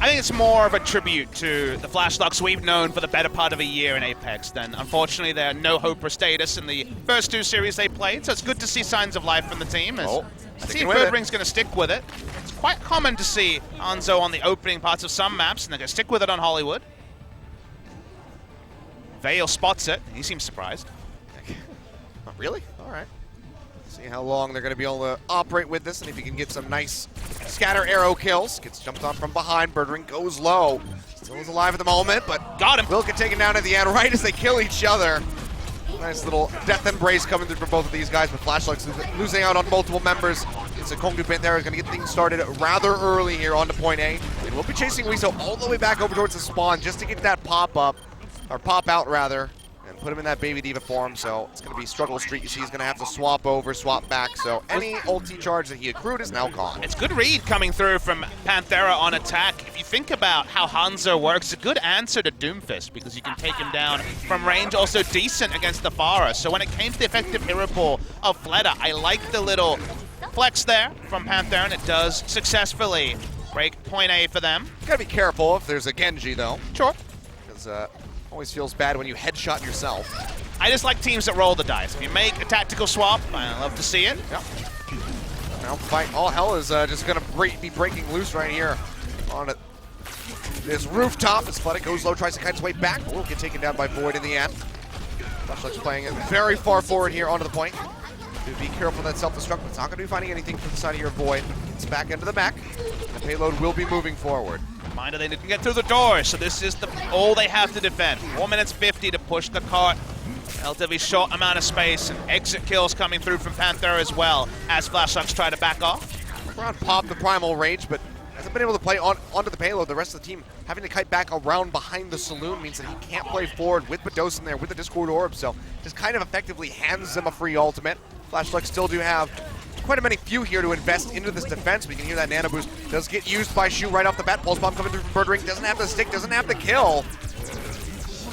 I think it's more of a tribute to the Flashlux we've known for the better part of a year in Apex than, unfortunately, their no-hoper status in the first 2 series they played. So it's good to see signs of life from the team. As see if Birdring's going to stick with it. It's quite common to see Hanzo on the opening parts of some maps, and they're going to stick with it on Hollywood. Vale spots it. He seems surprised. Oh, really? All right. See how long they're going to be able to operate with this, and if you can get some nice scatter arrow kills. Gets jumped on from behind. Birdring goes low. Still is alive at the moment, but got him. Will get taken down at the end right as they kill each other. Nice little death embrace coming through for both of these guys, but Flashlux losing out on multiple members. It's a Kongdu Panthera is going to get things started rather early here onto point A. They will be chasing Weezo all the way back over towards the spawn just to get that pop up, or pop out rather, and put him in that Baby Diva form. So it's going to be struggle street. You see he's going to have to swap over, swap back. So any ulti charge that he accrued is now gone. It's good read coming through from Panthera on attack. If you think about how Hanzo works, it's a good answer to Doomfist because you can take him down from range, also decent against the Pharah. So when it came to the effective hero pool of Fleta, I like the little flex there from Panthera, and it does successfully break point A for them. You gotta be careful if there's a Genji though. Sure. Because always feels bad when you headshot yourself. I just like teams that roll the dice. If you make a tactical swap, I love to see it. Yep. Now fight, all hell is just gonna be breaking loose right here on this rooftop. As Fleta goes low, tries to kite his way back, but will get taken down by Void in the end. Flashlux playing it very far forward here onto the point. Do be careful of that self-destruct, but it's not going to be finding anything from the side of your Void. Gets back into the back. The payload will be moving forward. Reminder, they didn't get through the door, so this is all they have to defend. 4 minutes 50 to push the cart. Relatively short amount of space, and exit kills coming through from Panthera as well, as Flashlux try to back off. Around pop the primal rage, but hasn't been able to play onto the payload. The rest of the team having to kite back around behind the saloon means that he can't play forward with Bados there, with the Discord Orb, so just kind of effectively hands them a free ultimate. Flashlux still do have quite a few here to invest into this defense. We can hear that nano boost does get used by Shu right off the bat. Pulse bomb coming through from Birdring. Doesn't have the stick, doesn't have the kill.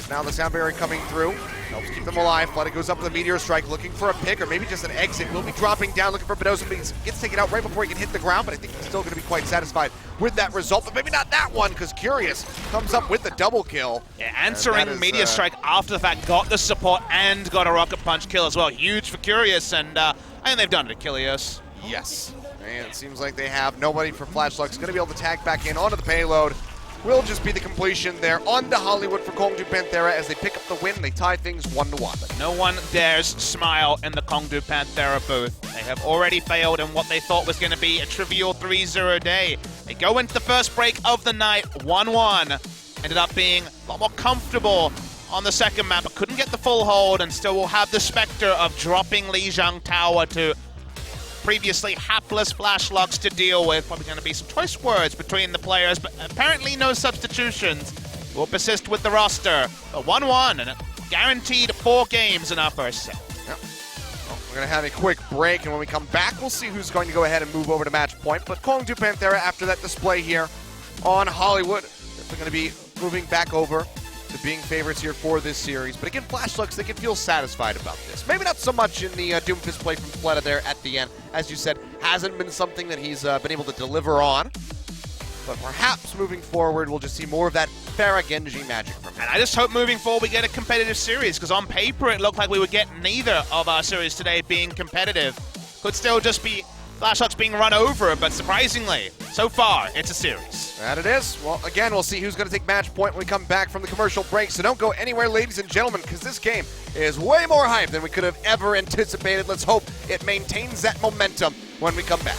Now the sound barrier coming through. Helps keep them alive. Fleta goes up with a Meteor Strike looking for a pick or maybe just an exit. Will be dropping down looking for Bados, but he gets taken out right before he can hit the ground, but I think he's still going to be quite satisfied with that result. But maybe not that one, because Curious comes up with the double kill. Yeah, answering Meteor Strike after the fact, got the support and got a Rocket Punch kill as well. Huge for Curious, and I think they've done it, Achilles. Yes, and it seems like they have nobody for Flashlux. Going to be able to tag back in onto the payload. Will just be the completion there on to Hollywood for Kongdu Panthera as they pick up the win. They tie things 1-1. No one dares smile in the Kongdu Panthera booth. They have already failed in what they thought was going to be a trivial 3-0 day. They go into the first break of the night 1-1. Ended up being a lot more comfortable on the second map, but couldn't get the full hold and still will have the specter of dropping Lijiang Tower to previously hapless Flashlux to deal with. Probably going to be some choice words between the players, but apparently no substitutions. We'll persist with the roster. But 1-1 and a guaranteed 4 games in our first set. Yep. Well, we're going to have a quick break, and when we come back, we'll see who's going to go ahead and move over to match point. But Kongdu Panthera, after that display here on Hollywood, they're going to be moving back over to being favorites here for this series. But again, Flashlux, they can feel satisfied about this. Maybe not so much in the Doomfist play from Fleta there at the end. As you said, hasn't been something that he's been able to deliver on. But perhaps moving forward, we'll just see more of that Pharah Genji magic from him. And I just hope moving forward we get a competitive series, because on paper it looked like we would get neither of our series today being competitive. Could still just be Flashhawk's being run over, but surprisingly, so far, it's a series. That it is. Well, again, we'll see who's going to take match point when we come back from the commercial break. So don't go anywhere, ladies and gentlemen, because this game is way more hype than we could have ever anticipated. Let's hope it maintains that momentum when we come back.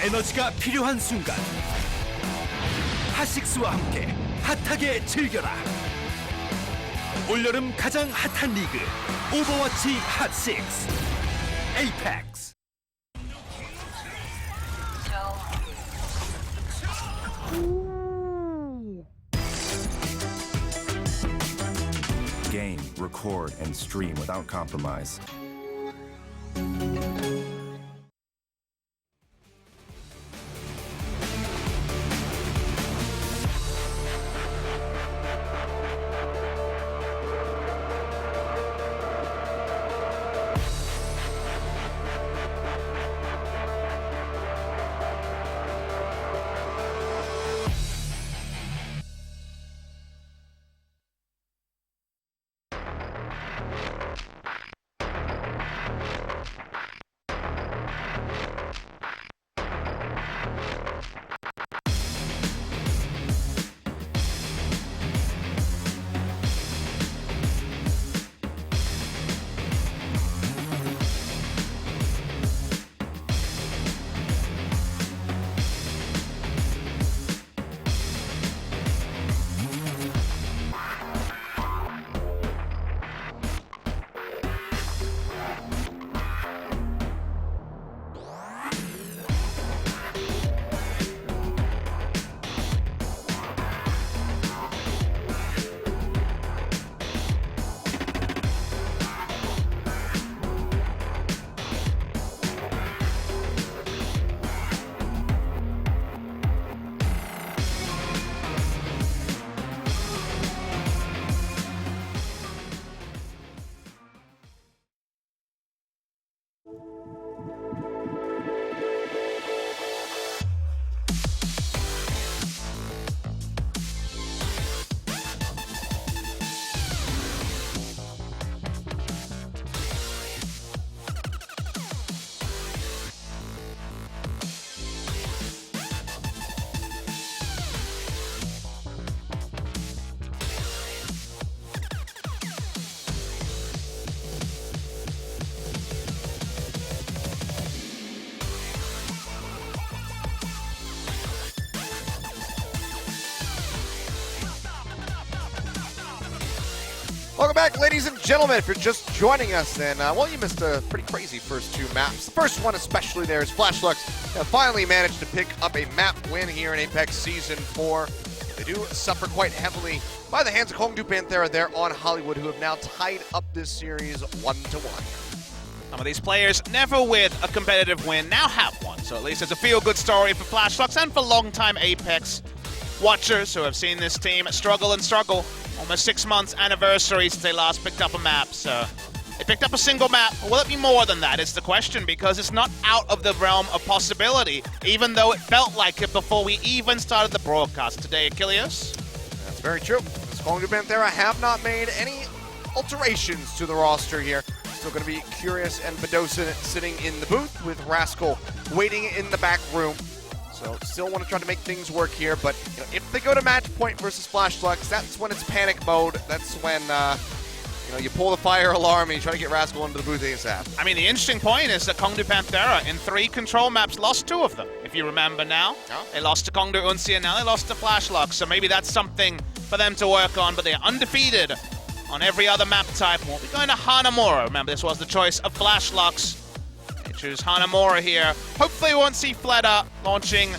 에너지가 필요한 순간 핫식스와 함께 핫하게 즐겨라. 올여름 가장 핫한 리그 오버워치 핫식스 에이펙스. Game, record, and stream without compromise. Welcome back, ladies and gentlemen. If you're just joining us, then, well, you missed a pretty crazy first two maps. The first one especially there is FlashLux finally managed to pick up a map win here in Apex Season 4. They do suffer quite heavily by the hands of Hongdu Panthera there on Hollywood, who have now tied up this series 1-1. Some of these players, never with a competitive win, now have one. So at least it's a feel-good story for FlashLux and for long-time Apex watchers who have seen this team struggle and struggle. Almost 6 months anniversary since they last picked up a map, so they picked up a single map. Will it be more than that is the question, because it's not out of the realm of possibility, even though it felt like it before we even started the broadcast today, Achilles. That's very true. As Hongdu Panthera have not made any alterations to the roster here. Still going to be Curious and Bedosa sitting in the booth with Rascal waiting in the back room. So still want to try to make things work here, but if they go to match point versus FlashLux, that's when it's panic mode. That's when you pull the fire alarm and you try to get Rascal into the booth ASAP. I mean, the interesting point is that Hongdu Panthera in 3 control maps lost 2 of them, if you remember now. Oh. They lost to Hongdu Unsi and now they lost to FlashLux, so maybe that's something for them to work on, but they're undefeated on every other map type. We'll be going to Hanamura. Remember, this was the choice of FlashLux. They choose Hanamura here. Hopefully we won't see Fleda launching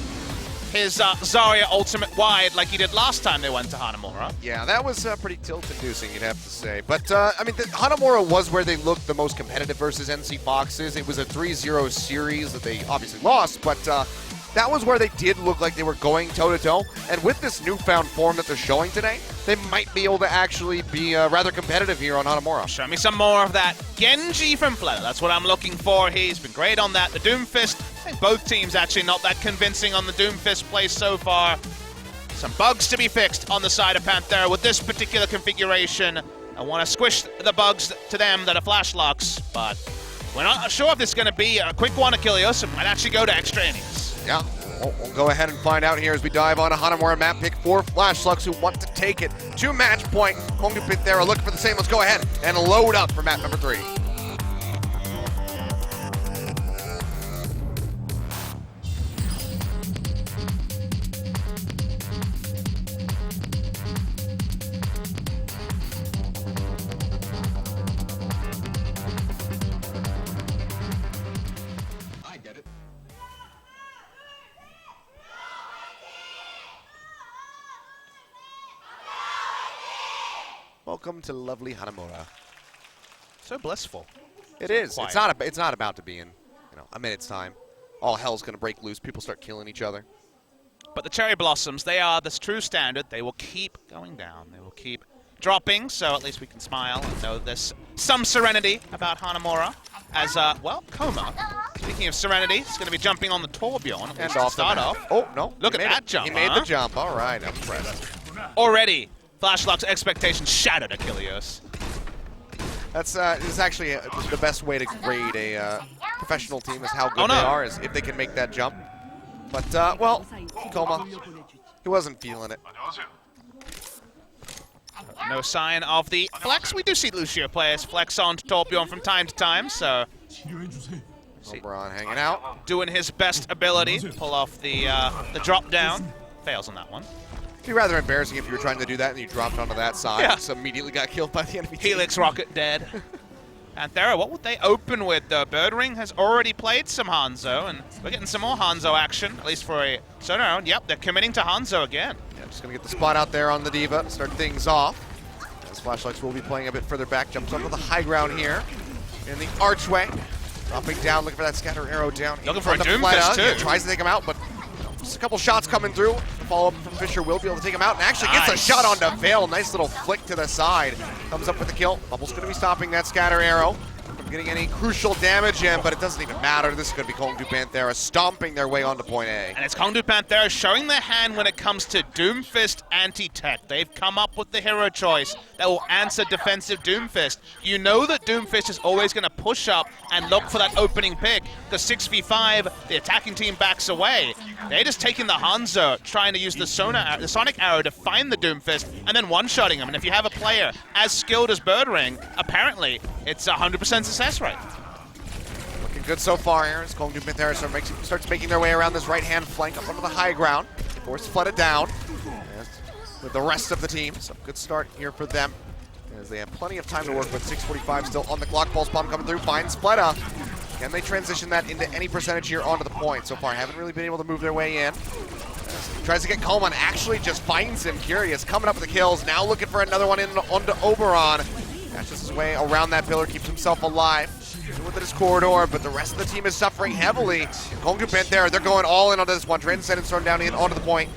his Zarya ultimate wide like he did last time they went to Hanamura. Yeah, that was pretty tilt-inducing, you'd have to say. But, I mean, Hanamura was where they looked the most competitive versus NC Foxes. It was a 3-0 series that they obviously lost, but that was where they did look like they were going toe-to-toe. And with this newfound form that they're showing today, they might be able to actually be rather competitive here on Hanamura. Show me some more of that Genji from Fleda. That's what I'm looking for. He's been great on that. The Doomfist, I think both teams actually not that convincing on the Doomfist play so far. Some bugs to be fixed on the side of Panthera with this particular configuration. I want to squish the bugs to them that are FlashLux, but we're not sure if this is going to be a quick one, Achilles. It might actually go to extra innings. Yeah, we'll go ahead and find out here as we dive on a Hanamura map pick for FlashLux, who want to take it to match point. Hongdu Panthera looking for the same. Let's go ahead and load up for map number 3. I get it. Welcome to lovely Hanamura. So blissful. It is. Quiet. It's not about to be in a minute's time. All hell's gonna break loose. People start killing each other. But the Cherry Blossoms, they are this true standard. They will keep going down. They will keep dropping, so at least we can smile and know there's some serenity about Hanamura. As, Coma, speaking of serenity, is going to be jumping on the Torbjorn. And to off start the off. map. Oh, no. Look he at made that it. jump, He made huh? the jump. All right, I'm impressed. Already, FlashLux expectations shattered, Achilles. That's is actually the best way to grade a professional team is how good they are, is if they can make that jump. But, well, Coma, he wasn't feeling it. No sign of the flex. We do see Lucio players flex on Torbjorn from time to time, so Oberon hanging out. doing his best ability to pull off the drop down. Fails on that one. It'd be rather embarrassing if you were trying to do that and you dropped onto that side. Yeah. So immediately got killed by the enemy team. Helix Rocket dead. Panthera, what would they open with? Birdring has already played some Hanzo, and we're getting some more Hanzo action, at least for a certain round. Yep, they're committing to Hanzo again. Yeah, just going to get the spot out there on the Diva, start things off. As FlashLux will be playing a bit further back, jumps onto the high ground here in the archway. Dropping down, looking for that scatter arrow down. Looking for a the Doomfist, Fleta. too. Yeah, tries to take him out, but just a couple shots coming through. The follow-up from Fisher will be able to take him out, and actually gets a Nice. shot onto Vale. Nice little flick to the side. Comes up with the kill. Bubble's going to be stopping that scatter arrow from getting any crucial damage in, but it doesn't even matter. This is going to be Hongdu Panthera stomping their way onto point A. And it's Hongdu Panthera showing their hand when it comes to Doomfist anti-tech. They've come up with the hero choice that will answer defensive Doomfist. You know that Doomfist is always going to push up and look for that opening pick, because 6v5, the attacking team backs away. They're just taking the Hanzo, trying to use the Sonic Arrow to find the Doomfist, and then one-shotting him. And if you have a player as skilled as Birdring, apparently it's 100% success rate. Looking good so far here as Hongdu Panthera starts making their way around this right-hand flank up onto the high ground. Force flooded down with the rest of the team. So good start here for them. as they have plenty of time to work with. 6:45 still on the clock. Pulse bomb coming through, finds Fleta. Can they transition that into any percentage here onto the point? So far, haven't really been able to move their way in. Tries to get Coleman, actually just finds him. Curious, coming up with the kills. Now looking for another one in onto Oberon. Dashes his way around that pillar, keeps himself alive. Within his corridor, but the rest of the team is suffering heavily. Kongu Panthera, they're going all in on this one. Transcendence thrown down in onto the point.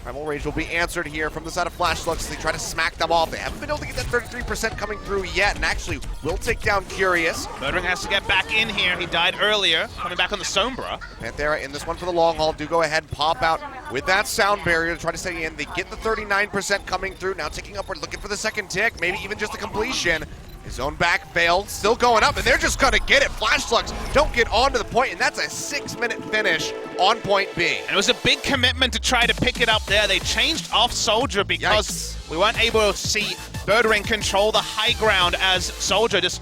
Primal Rage will be answered here from the side of Flash Lux as they try to smack them off. They haven't been able to get that 33% coming through yet, and actually will take down Curious. Birdring has to get back in here. He died earlier, coming back on the Sombra. Panthera in this one for the long haul. Do go ahead and pop out with that sound barrier to try to stay in. They get the 39% coming through. Now ticking upward, looking for the second tick, maybe even just the completion. His own back failed, still going up, and they're just gonna get it. Flash Lux don't get onto the point, and that's a 6-minute finish on point B. And it was a big commitment to try to pick it up there. They changed off Soldier because we weren't able to see Birdring control the high ground as Soldier just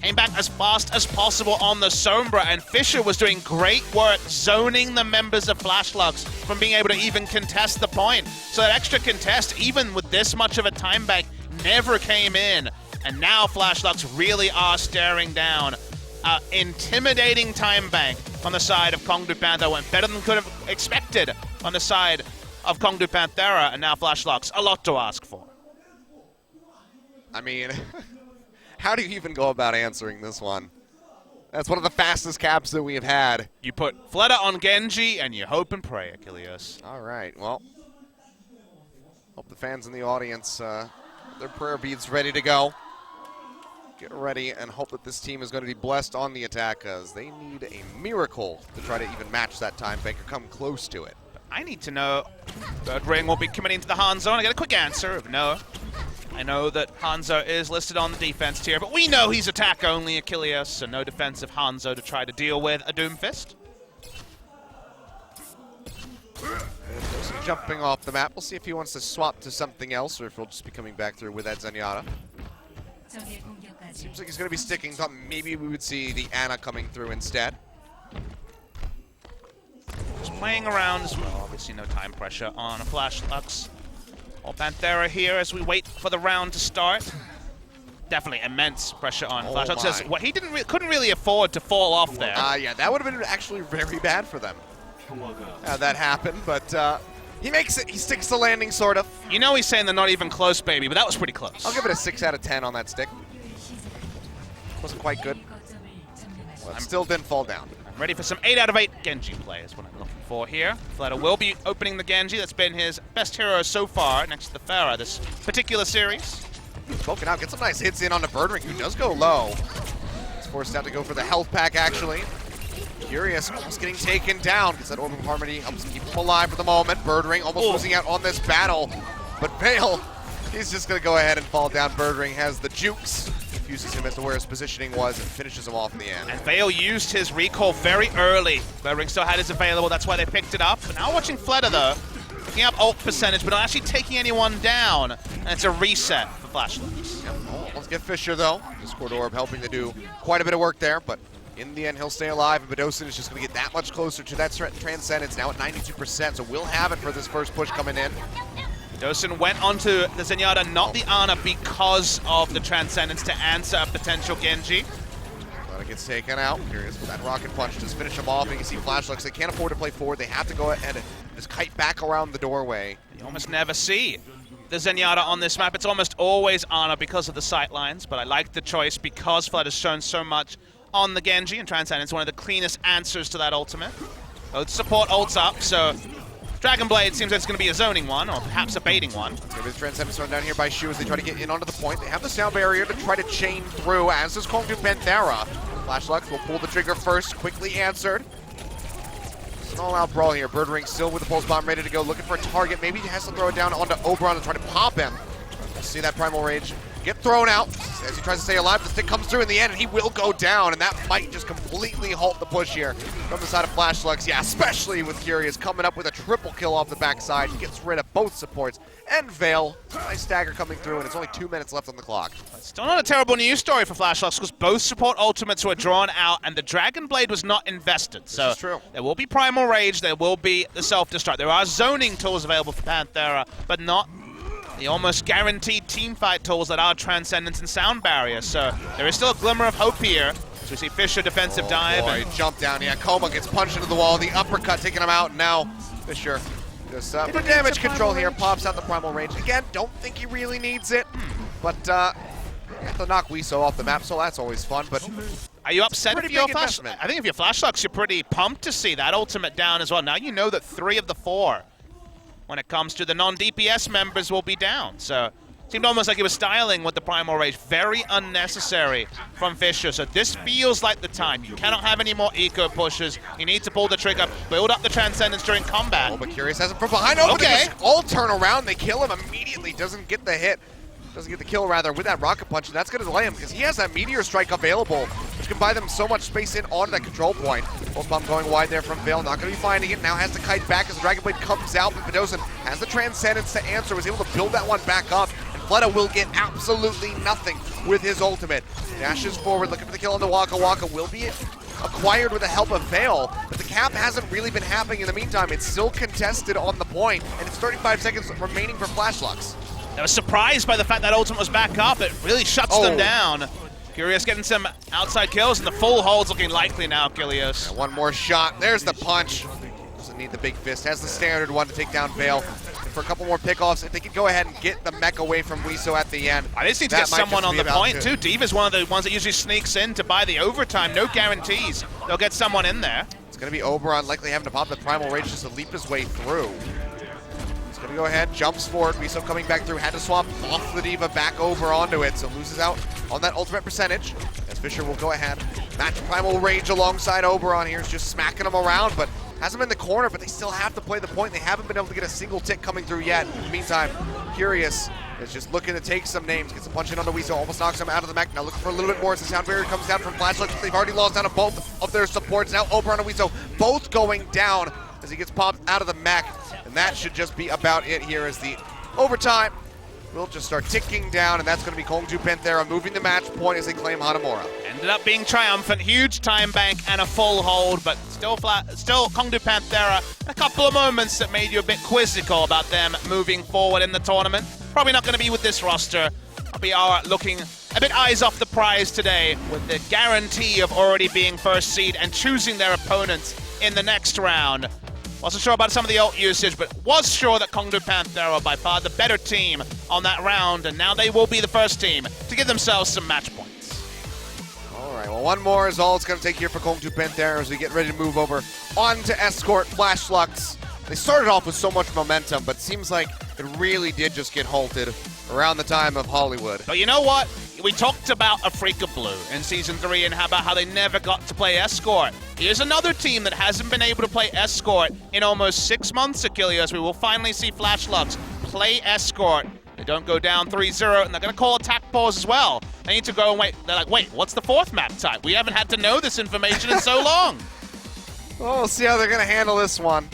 came back as fast as possible on the Sombra, and Fisher was doing great work zoning the members of Flash Lux from being able to even contest the point. So that extra contest, even with this much of a time bank, never came in. And now Flash Lux really are staring down. Intimidating time bank on the side of Kongdu Panther. Went better than could have expected on the side of Kongdu Panthera, and now Flash Lux, a lot to ask for. I mean, how do you even go about answering this one? That's one of the fastest caps that we have had. You put Fleta on Genji, and you hope and pray, Achilles. All right, well, hope the fans in the audience, their prayer beads ready to go. Get ready and hope that this team is going to be blessed on the attack, because they need a miracle to try to even match that time bank or come close to it. I need to know, Birdring will be committing to the Hanzo, and I get a quick answer of no. I know that Hanzo is listed on the defense tier, but we know he's attack only, Achilles, so no defensive Hanzo to try to deal with a Doomfist. Jumping off the map. We'll see if he wants to swap to something else or if he'll just be coming back through with that Zenyatta. Seems like he's going to be sticking. Thought maybe we would see the Ana coming through instead. Just playing around as well. Obviously no time pressure on a Flash Lux. Or Panthera here as we wait for the round to start. Definitely immense pressure on Flash Lux. Well, he couldn't really afford to fall off there. Yeah, that would have been actually very bad for them. That happened, but he makes it. He sticks the landing, sort of. You know he's saying they're not even close, baby, but that was pretty close. I'll give it a 6 out of 10 on that stick. Wasn't quite good. But still didn't fall down. I'm ready for some 8 out of 8 Genji play is what I'm looking for here. Fleta will be opening the Genji. That's been his best hero so far next to the Pharah this particular series. Poking out, gets some nice hits in on the Birdring, who does go low. He's forced out to go for the health pack, actually. Curious, almost getting taken down. Gets that Orb of Harmony, helps keep him alive for the moment. Birdring almost losing out on this battle. But Vale, he's just going to go ahead and fall down. Birdring has the jukes. Confuses him as to where his positioning was and finishes him off in the end. And Vale used his recall very early. Birdring still had his available, that's why they picked it up. But now watching Fleta though, picking up ult percentage, but not actually taking anyone down. And it's a reset for Flash Lux. Yep. Let's get Fisher though. Discord Orb helping to do quite a bit of work there, but in the end, he'll stay alive, and Badosin is just going to get that much closer to that Transcendence, now at 92%, so we'll have it for this first push coming in. Dosin went onto the Zenyatta, not the Ana, because of the Transcendence to answer a potential Genji. But it gets taken out. Curious, but that Rocket Punch just finish him off. You can see Flash Lux, they can't afford to play forward. They have to go ahead and just kite back around the doorway. You almost never see the Zenyatta on this map. It's almost always Ana because of the sightlines, but I like the choice because Flood has shown so much on the Genji, and Transcendence, one of the cleanest answers to that ultimate. Both support ults up, so Dragon Blade seems like it's going to be a zoning one, or perhaps a baiting one. There is Transcendence thrown down here by Shu as they try to get in onto the point. They have the sound barrier to try to chain through, as does Kongu Panthera. Flash Lux will pull the trigger first, quickly answered. It's an all-out brawl here. Birdring still with the pulse bomb ready to go, looking for a target. Maybe he has to throw it down onto Oberon and try to pop him. We'll see that Primal Rage get thrown out as he tries to stay alive. The stick comes through in the end, and he will go down, and that might just completely halt the push here from the side of Flash Lux. Yeah, especially with Curious coming up with a triple kill off the backside. He gets rid of both supports. And Vale, nice stagger coming through, and it's only 2 minutes left on the clock. Still not a terrible news story for Flash Lux, because both support ultimates were drawn out, and the Dragon Blade was not invested. So this is true. There will be Primal Rage, there will be the self-destruct. There are zoning tools available for Panthera, but not the almost guaranteed teamfight tools that are Transcendence and Sound Barrier. So there is still a glimmer of hope here. So we see Fisher defensive dive. Boy, jump down. Yeah, Koma gets punched into the wall. The uppercut taking him out. Now Fisher just for damage control here, pops out the primal rage. Again, don't think he really needs it, but have to knock Wiso off the map, so that's always fun. But are you upset if pretty you're big Flash? investment. I think if you're Flashlocks, you're pretty pumped to see that ultimate down as well. Now you know that 3 of the 4, when it comes to the non-DPS members, will be down. So it seemed almost like he was styling with the Primal Rage. Very unnecessary from Fisher. So this feels like the time. You cannot have any more eco pushes. You need to pull the trigger, build up the Transcendence during combat. Oh, but Curious has him from behind. Oh, Okay. but they all turn around. They kill him immediately. Doesn't get the hit. Doesn't get the kill, rather, with that rocket punch, and that's going to delay him because he has that Meteor Strike available, which can buy them so much space in onto that control point. Pulse Bomb going wide there from Vale, not going to be finding it. Now has the kite back as the Dragon Blade comes out, but Medosin has the Transcendence to answer, was able to build that one back up, and Fleta will get absolutely nothing with his ultimate. Dashes forward, looking for the kill on the Waka Waka, will be acquired with the help of Vale, but the cap hasn't really been happening in the meantime. It's still contested on the point, and it's 35 seconds remaining for Flashlocks. I was surprised by the fact that ultimate was back up. It really shuts them down. Curious getting some outside kills, and the full hold's looking likely now, Kilios. And one more shot. There's the punch. Doesn't need the big fist. Has the standard one to take down Vale. And for a couple more pickoffs, if they could go ahead and get the mech away from Wiso at the end. I just need to get someone on the point, too. Diva's one of the ones that usually sneaks in to buy the overtime. No guarantees. They'll get someone in there. It's going to be Oberon likely having to pop the Primal Rage just to leap his way through. Gonna go ahead, jumps forward. Wiso coming back through, had to swap off the Diva back over onto it, so loses out on that ultimate percentage. As Fisher will go ahead, match Primal Rage alongside Oberon here, is just smacking him around, but has him in the corner, but they still have to play the point. They haven't been able to get a single tick coming through yet. In the meantime, Curious is just looking to take some names, gets a punch in onto Wiso, almost knocks him out of the mech. Now looking for a little bit more as the sound barrier comes down from Flashlocks. They've already lost down to both of their supports. Now Oberon and Wiso both going down as he gets popped out of the mech. And that should just be about it here as the overtime will just start ticking down, and that's going to be Kongju Panthera moving the match point as they claim Hanamura. Ended up being triumphant. Huge time bank and a full hold, but still Kongju Panthera. A couple of moments that made you a bit quizzical about them moving forward in the tournament. Probably not going to be with this roster. We are looking a bit eyes off the prize today with the guarantee of already being first seed and choosing their opponents in the next round. Wasn't sure about some of the ult usage, but was sure that Kongju Panthera were by far the better team on that round, and now they will be the first team to give themselves some match points. All right, well, one more is all it's going to take here for Kongju Panthera as we get ready to move over on to escort Flashlocks. They started off with so much momentum, but it seems like it really did just get halted around the time of Hollywood. But you know what? We talked about Africa Blue in Season 3 and about how they never got to play Escort. Here's another team that hasn't been able to play Escort in almost 6 months, Achilles. We will finally see Flashlocks play Escort. They don't go down 3-0, and they're going to call attack pause as well. They need to go and wait. They're like, wait, what's the 4th map type? We haven't had to know this information in so long. Well, we'll see how they're going to handle this one.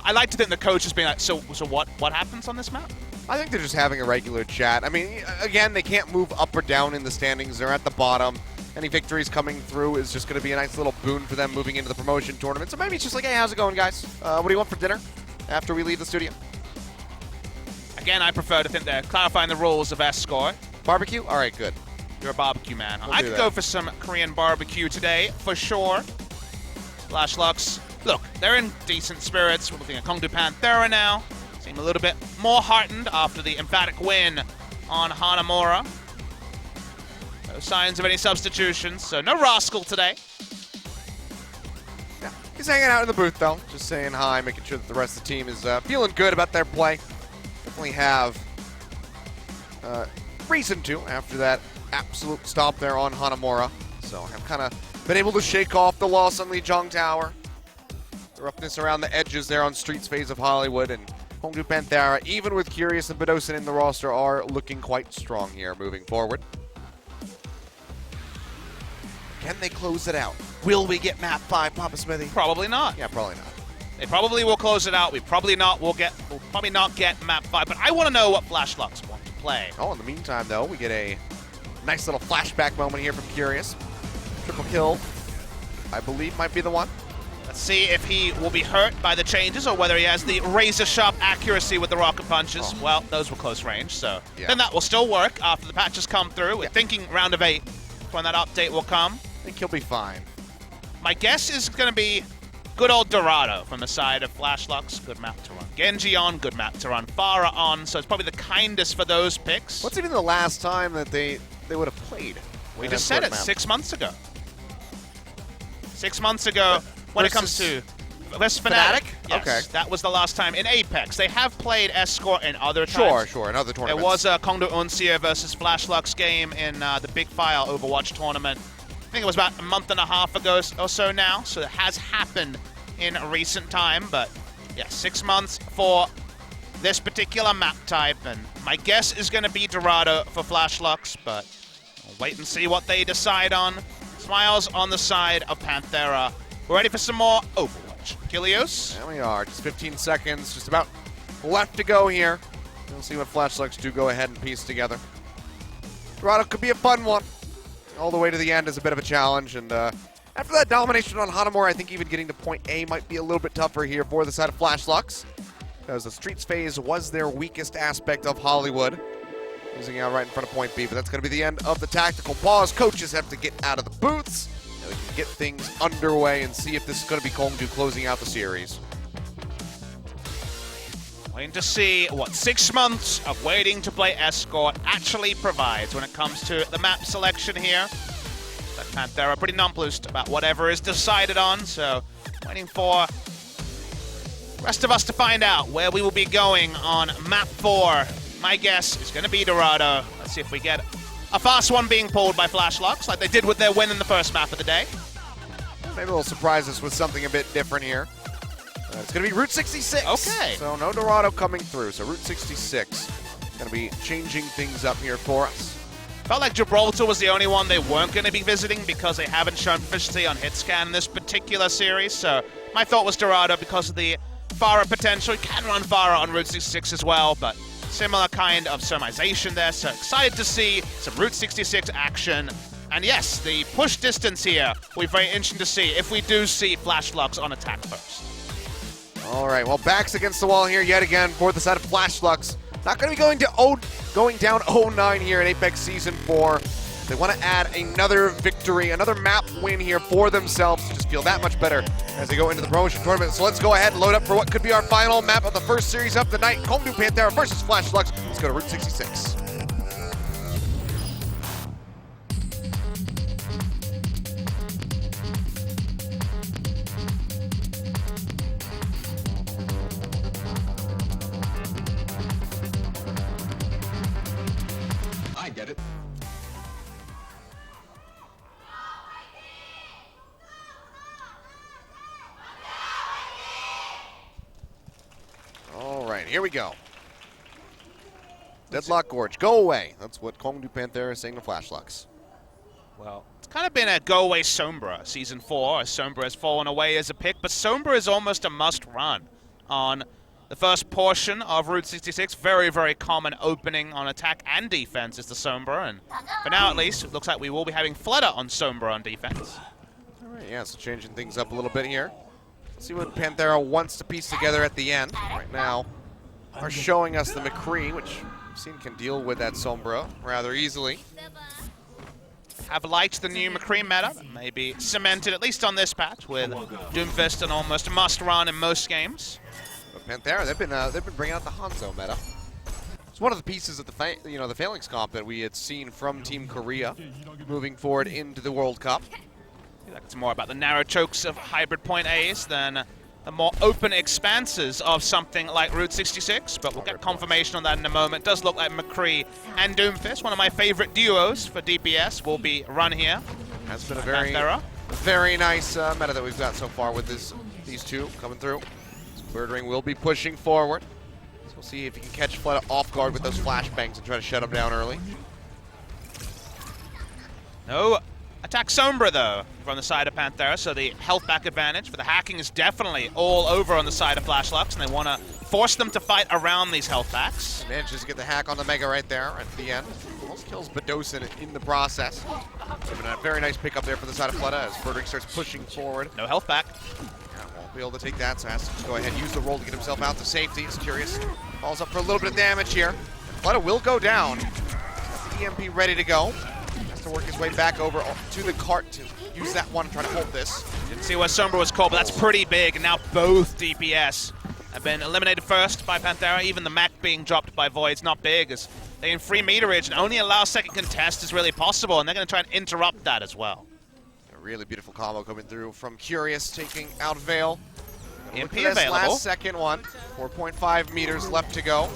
I like to think the coach is being like, so what happens on this map? I think they're just having a regular chat. I mean, again, they can't move up or down in the standings. They're at the bottom. Any victories coming through is just going to be a nice little boon for them moving into the promotion tournament. So maybe it's just like, hey, how's it going, guys? What do you want for dinner after we leave the studio? Again, I prefer to think they're clarifying the rules of Escort. Barbecue? All right, good. You're a barbecue man. We'll I do could that. go for some Korean barbecue today, for sure. Flashlocks, look, they're in decent spirits. We're looking at Kongju Panthera now. Seem a little bit more heartened after the emphatic win on Hanamura. No signs of any substitutions, so no Rascal today. Yeah, he's hanging out in the booth, though. Just saying hi, making sure that the rest of the team is feeling good about their play. Definitely have reason to after that absolute stop there on Hanamura. So I've kind of been able to shake off the loss on Lijiang Tower. The roughness around the edges there on Streets phase of Hollywood, and Kongju Panthera, even with Curious and Bedosin in the roster, are looking quite strong here moving forward. Can they close it out? Will we get map 5, Papa Smithy? Probably not. Yeah, probably not. They probably will close it out. We'll probably not get map 5, but I want to know what Flashlocks want to play. Oh, in the meantime, though, we get a nice little flashback moment here from Curious. Triple kill, I believe, might be the one. Let's see if he will be hurt by the changes or whether he has the razor-sharp accuracy with the rocket punches. Well, those were close range, so then that will still work after the patches come through. We're thinking round of 8 when that update will come. I think he'll be fine. My guess is going to be good old Dorado from the side of Flash Lux. Good map to run. Genji on, good map to run. Farah on, so it's probably the kindest for those picks. What's even the last time that they would have played? We just said it 6 months ago. 6 months ago, when it comes to versus Fnatic. Yes, okay. That was the last time in Apex. They have played Escort in other times. Sure, in other tournaments. There was a Kongdo Unsir versus Flash Lux game in the Big File Overwatch tournament. I think it was about a month and a half ago or so now, so it has happened in recent time, but yeah, 6 months for this particular map type, and my guess is going to be Dorado for Flash Lux, but we'll wait and see what they decide on. Smiles on the side of Panthera. We're ready for some more Overwatch. Kilios? There we are, just 15 seconds, just about left to go here. We'll see what Flash Lux do go ahead and piece together. Dorado could be a fun one. All the way to the end is a bit of a challenge, and after that domination on Hanamura, I think even getting to point A might be a little bit tougher here for the side of Flash Lux, because the Streets phase was their weakest aspect of Hollywood, losing out right in front of point B, but that's going to be the end of the tactical pause. Coaches have to get out of the booths, and we can get things underway and see if this is going to be Kongdu closing out the series. Waiting to see what 6 months of waiting to play Escort actually provides when it comes to the map selection here. But Panthera pretty nonplussed about whatever is decided on, so waiting for the rest of us to find out where we will be going on map 4. My guess is going to be Dorado. Let's see if we get a fast one being pulled by Flash Lux, like they did with their win in the first map of the day. Maybe they'll surprise us with something a bit different here. It's going to be Route 66. Okay. So no Dorado coming through. So Route 66 going to be changing things up here for us. Felt like Gibraltar was the only one they weren't going to be visiting because they haven't shown proficiency on hit scan in this particular series. So my thought was Dorado because of the Farah potential. You can run Farah on Route 66 as well, but similar kind of sermization there. So excited to see some Route 66 action. And yes, the push distance here will be very interesting to see if we do see Flash Lux on attack first. All right, well, backs against the wall here yet again for the side of Flash Lux. Not going to be going down 0-9 here in Apex Season 4. They want to add another victory, another map win here for themselves to just feel that much better as they go into the promotion tournament. So let's go ahead and load up for what could be our final map of the first series of the night. Kongdu Panthera versus Flash Lux. Let's go to Route 66. I get it. All right, here we go. Deadlock Gorge, go away. That's what Kongdu Panthera is saying to Flash Lux. Well, it's kind of been a go-away Sombra Season 4, as Sombra has fallen away as a pick, but Sombra is almost a must-run on the first portion of Route 66. Very, very common opening on attack and defense is the Sombra, and for now at least, it looks like we will be having Fleta on Sombra on defense. All right, yeah, so changing things up a little bit here. Let's see what Panthera wants to piece together at the end. Right now, are showing us the McCree, which I've seen can deal with that Sombra rather easily. Have liked the new McCree meta, maybe cemented at least on this patch with Doomfist an almost must-run in most games. But Panthera, they've been bringing out the Hanzo meta. It's one of the pieces of the the Phalanx comp that we had seen from Team Korea moving forward into the World Cup. I feel like it's more about the narrow chokes of hybrid point A's than the more open expanses of something like Route 66, but we'll get confirmation on that in a moment. It does look like McCree and Doomfist, one of my favorite duos for DPS, will be run here. Has been a Panthera. very nice meta that we've got so far with these two coming through. Birdring will be pushing forward. So we'll see if he can catch Fleta off guard with those flashbangs and try to shut him down early. No attack Sombra, though, from the side of Panthera, so the health back advantage for the hacking is definitely all over on the side of Flash Lux, and they want to force them to fight around these health backs. Manages to get the hack on the Mega right there at the end. Almost kills Badosin in the process. A very nice pickup there for the side of Fleta as Birdring starts pushing forward. No health back. be able to take that, so has to just go ahead and use the roll to get himself out to safety. He's Curious. Falls up for a little bit of damage here. Fleta will go down. Got the EMP ready to go. Has to work his way back over to the cart to use that one and try to hold this. Didn't see where Sombra was caught, but that's pretty big. And now both DPS have been eliminated first by Panthera. Even the mech being dropped by Void's not big, as they in free meterage and only allow second contest is really possible, and they're going to try and interrupt that as well. A really beautiful combo coming through from Curious, taking out Veil. EMP Look for this available. last second one. 4.5 meters left to go.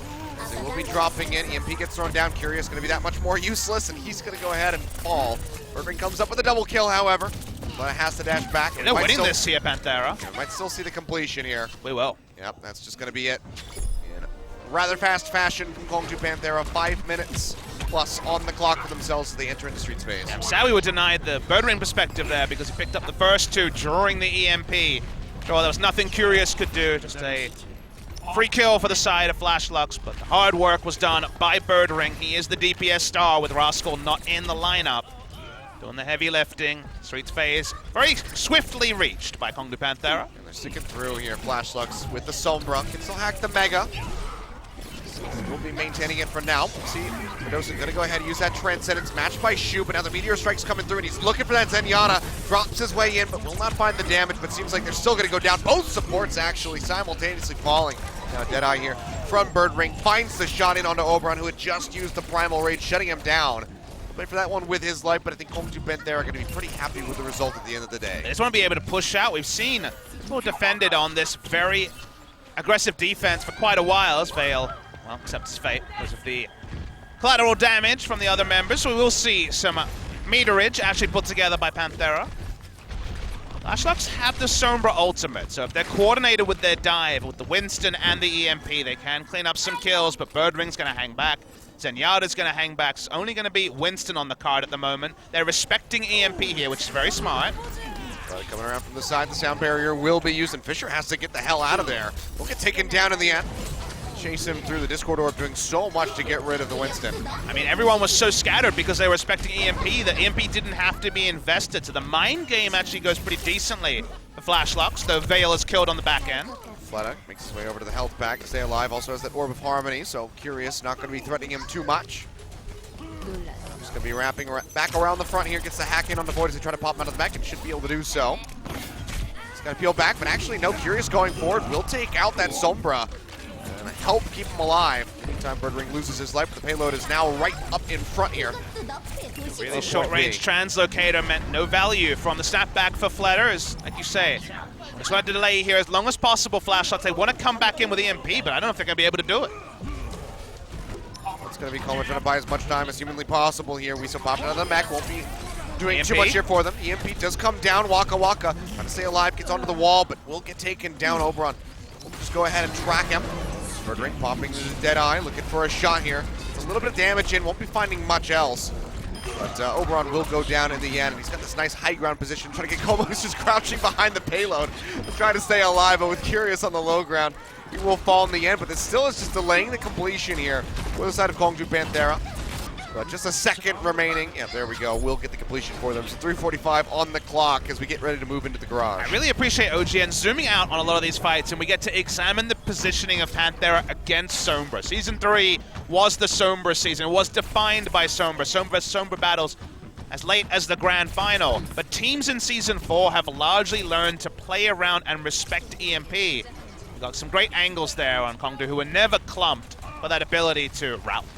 They will be dropping in. EMP gets thrown down. Curious going to be that much more useless, and he's going to go ahead and fall. Birdring comes up with a double kill, however. But has to dash back. They're winning this here, Panthera. Yeah, might still see the completion here. We will. Yep, that's just going to be it. In rather fast fashion from Kong to Panthera. 5 minutes plus on the clock for themselves as they enter into street space. I'm sad we were denied the Birdring perspective there because he picked up the first two during the EMP. Sure, there was nothing Curious could do, just a free kill for the side of Flashlux, but the hard work was done by Birdring. He is the DPS star with Rascal not in the lineup. Doing the heavy lifting. Streets phase very swiftly reached by Kong to Panthera. And they're sticking through here. Flashlux with the Sombra. Can still hack the Mega. We'll be maintaining it for now. We'll see. Mendoza's going to go ahead and use that Transcendence, matched by Shu, but now the Meteor Strike's coming through, and he's looking for that Zenyatta. Drops his way in, but will not find the damage, but seems like they're still going to go down. Both supports actually simultaneously falling. Now Deadeye here from Birdring finds the shot in onto Oberon, who had just used the Primal Rage, shutting him down. Wait for that one with his life, but I think Kong to Panthera are going to be pretty happy with the result at the end of the day. They just want to be able to push out. We've seen people defended on this very aggressive defense for quite a while as Veil, well, except his fate because of the collateral damage from the other members. So we will see some meterage actually put together by Panthera. Flashlux have the Sombra ultimate, so if they're coordinated with their dive, with the Winston and the EMP, they can clean up some kills, but Birdring's going to hang back. Zenyatta's going to hang back. It's only going to be Winston on the card at the moment. They're respecting EMP here, which is very smart. Coming around from the side, the sound barrier will be used, and Fisher has to get the hell out of there. We'll get taken down in the end. Chase him through the Discord Orb, doing so much to get rid of the Winston. I mean, everyone was so scattered because they were respecting EMP that EMP didn't have to be invested. So the mind game actually goes pretty decently for Flashlux, though Veil is killed on the back end. Fleta makes his way over to the health pack to stay alive. Also has that Orb of Harmony, so Curious not going to be threatening him too much. Just going to be wrapping back around the front here. Gets the hack in on the Void as they try to pop him out of the back and should be able to do so. He's going to peel back, but actually no. Curious going forward will take out that Sombra and help keep him alive. Anytime Birdring loses his life, the payload is now right up in front here. Really short-range translocator meant no value from the snapback for Fleta, as, like you say, just want to delay here as long as possible. Flashlux, they want to come back in with EMP, but I don't know if they're going to be able to do it. It's going to be Coleman trying to buy as much time as humanly possible here. We still popping out of the mech, won't be doing EMP? too much here for them. EMP does come down. Waka Waka trying to stay alive, gets onto the wall, but will get taken down. Oberon will just go ahead and track him. Birdring popping to the Deadeye, looking for a shot here. A little bit of damage in, won't be finding much else. But Oberon will go down in the end. He's got this nice high ground position, trying to get Como, who's just crouching behind the payload, trying to stay alive, but with Curious on the low ground, he will fall in the end, but this still is just delaying the completion here for the side of Kong to Panthera. But just a second remaining. Yeah, there we go. We'll get the completion for them. So 3:45 on the clock as we get ready to move into the garage. I really appreciate OGN zooming out on a lot of these fights, and we get to examine the positioning of Panthera against Sombra. Season 3 was the Sombra season. It was defined by Sombra. Sombra battles as late as the grand final. But teams in Season 4 have largely learned to play around and respect EMP. We got some great angles there on Kongdu, who were never clumped by that ability to route them.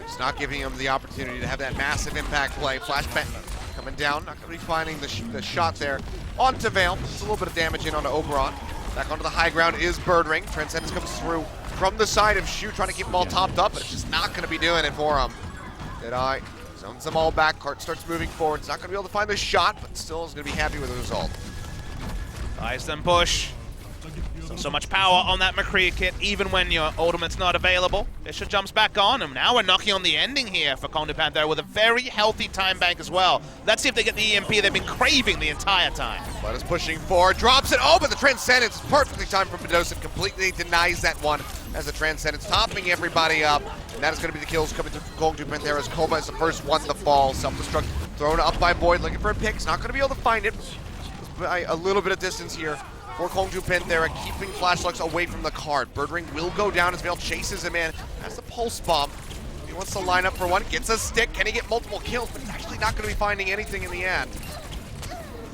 It's not giving him the opportunity to have that massive impact play. Flashback coming down, not going to be finding the shot there onto Veil. It's a little bit of damage in onto Oberon. Back onto the high ground is Birdring. Transcendence comes through from the side of Shu, trying to keep them all topped up, but it's just not going to be doing it for him. Deadeye zones them all back. Cart starts moving forward. It's not going to be able to find the shot, but still is going to be happy with the result. Buys them push. So much power on that McCree kit, even when your ultimate's not available. Fisher jumps back on, and now we're knocking on the ending here for Kong to Panthera with a very healthy time bank as well. Let's see if they get the EMP they've been craving the entire time. But is pushing forward, drops it. Oh, but the Transcendence is perfectly timed for Mendoza. Completely denies that one as the Transcendence topping everybody up. And that is going to be the kills coming through from Kong to Panthera's Coma is the first one to fall. Self-destruct thrown up by Void, looking for a pick. He's not going to be able to find it. by a little bit of distance here for Kongju Panthera, keeping Flash Lux away from the card. Birdring will go down as Veil chases him in. That's the pulse bomb. He wants to line up for one, gets a stick. Can he get multiple kills? But he's actually not going to be finding anything in the end.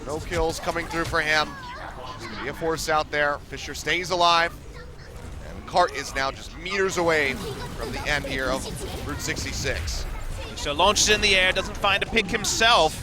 No kills coming through for him. There's going to be a force out there. Fisher stays alive. And Cart is now just meters away from the end here of Route 66. So launches in the air, doesn't find a pick himself.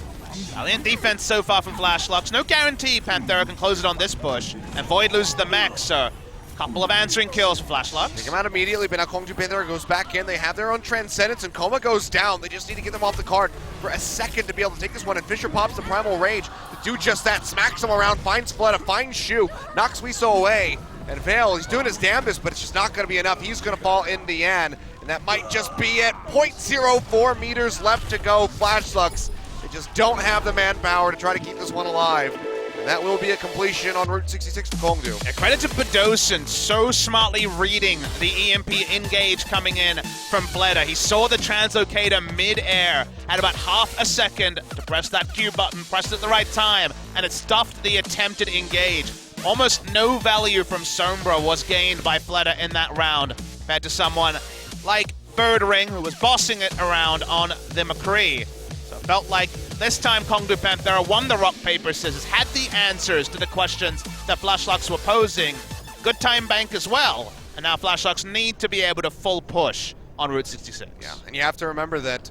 Valiant defense so far from Flash Lux. No guarantee Panthera can close it on this push. And Void loses the mech, so couple of answering kills for Flash Lux. Take him out immediately, but now Kongju Panthera goes back in. They have their own Transcendence, and Coma goes down. They just need to get them off the card for a second to be able to take this one, and Fisher pops the Primal Rage to do just that. Smacks him around, finds Fleta, finds Shu, knocks Weeso away. And Veil, he's doing his damnedest, but it's just not going to be enough. He's going to fall in the end, and that might just be it. 0.04 meters left to go. Flash Lux, they just don't have the manpower to try to keep this one alive. And that will be a completion on Route 66 for Kongju. Yeah, credit to Badosin, so smartly reading the EMP engage coming in from Fleta. He saw the translocator mid-air, had about half a second to press that Q button, pressed it at the right time, and it stuffed the attempted engage. Almost no value from Sombra was gained by Fleta in that round, compared to someone like Birdring, who was bossing it around on the McCree. So it felt like this time Kongju Panthera won the rock, paper, scissors, had the answers to the questions that Flash Lux were posing. Good time bank as well. And now Flash Lux need to be able to full push on Route 66. Yeah, and you have to remember that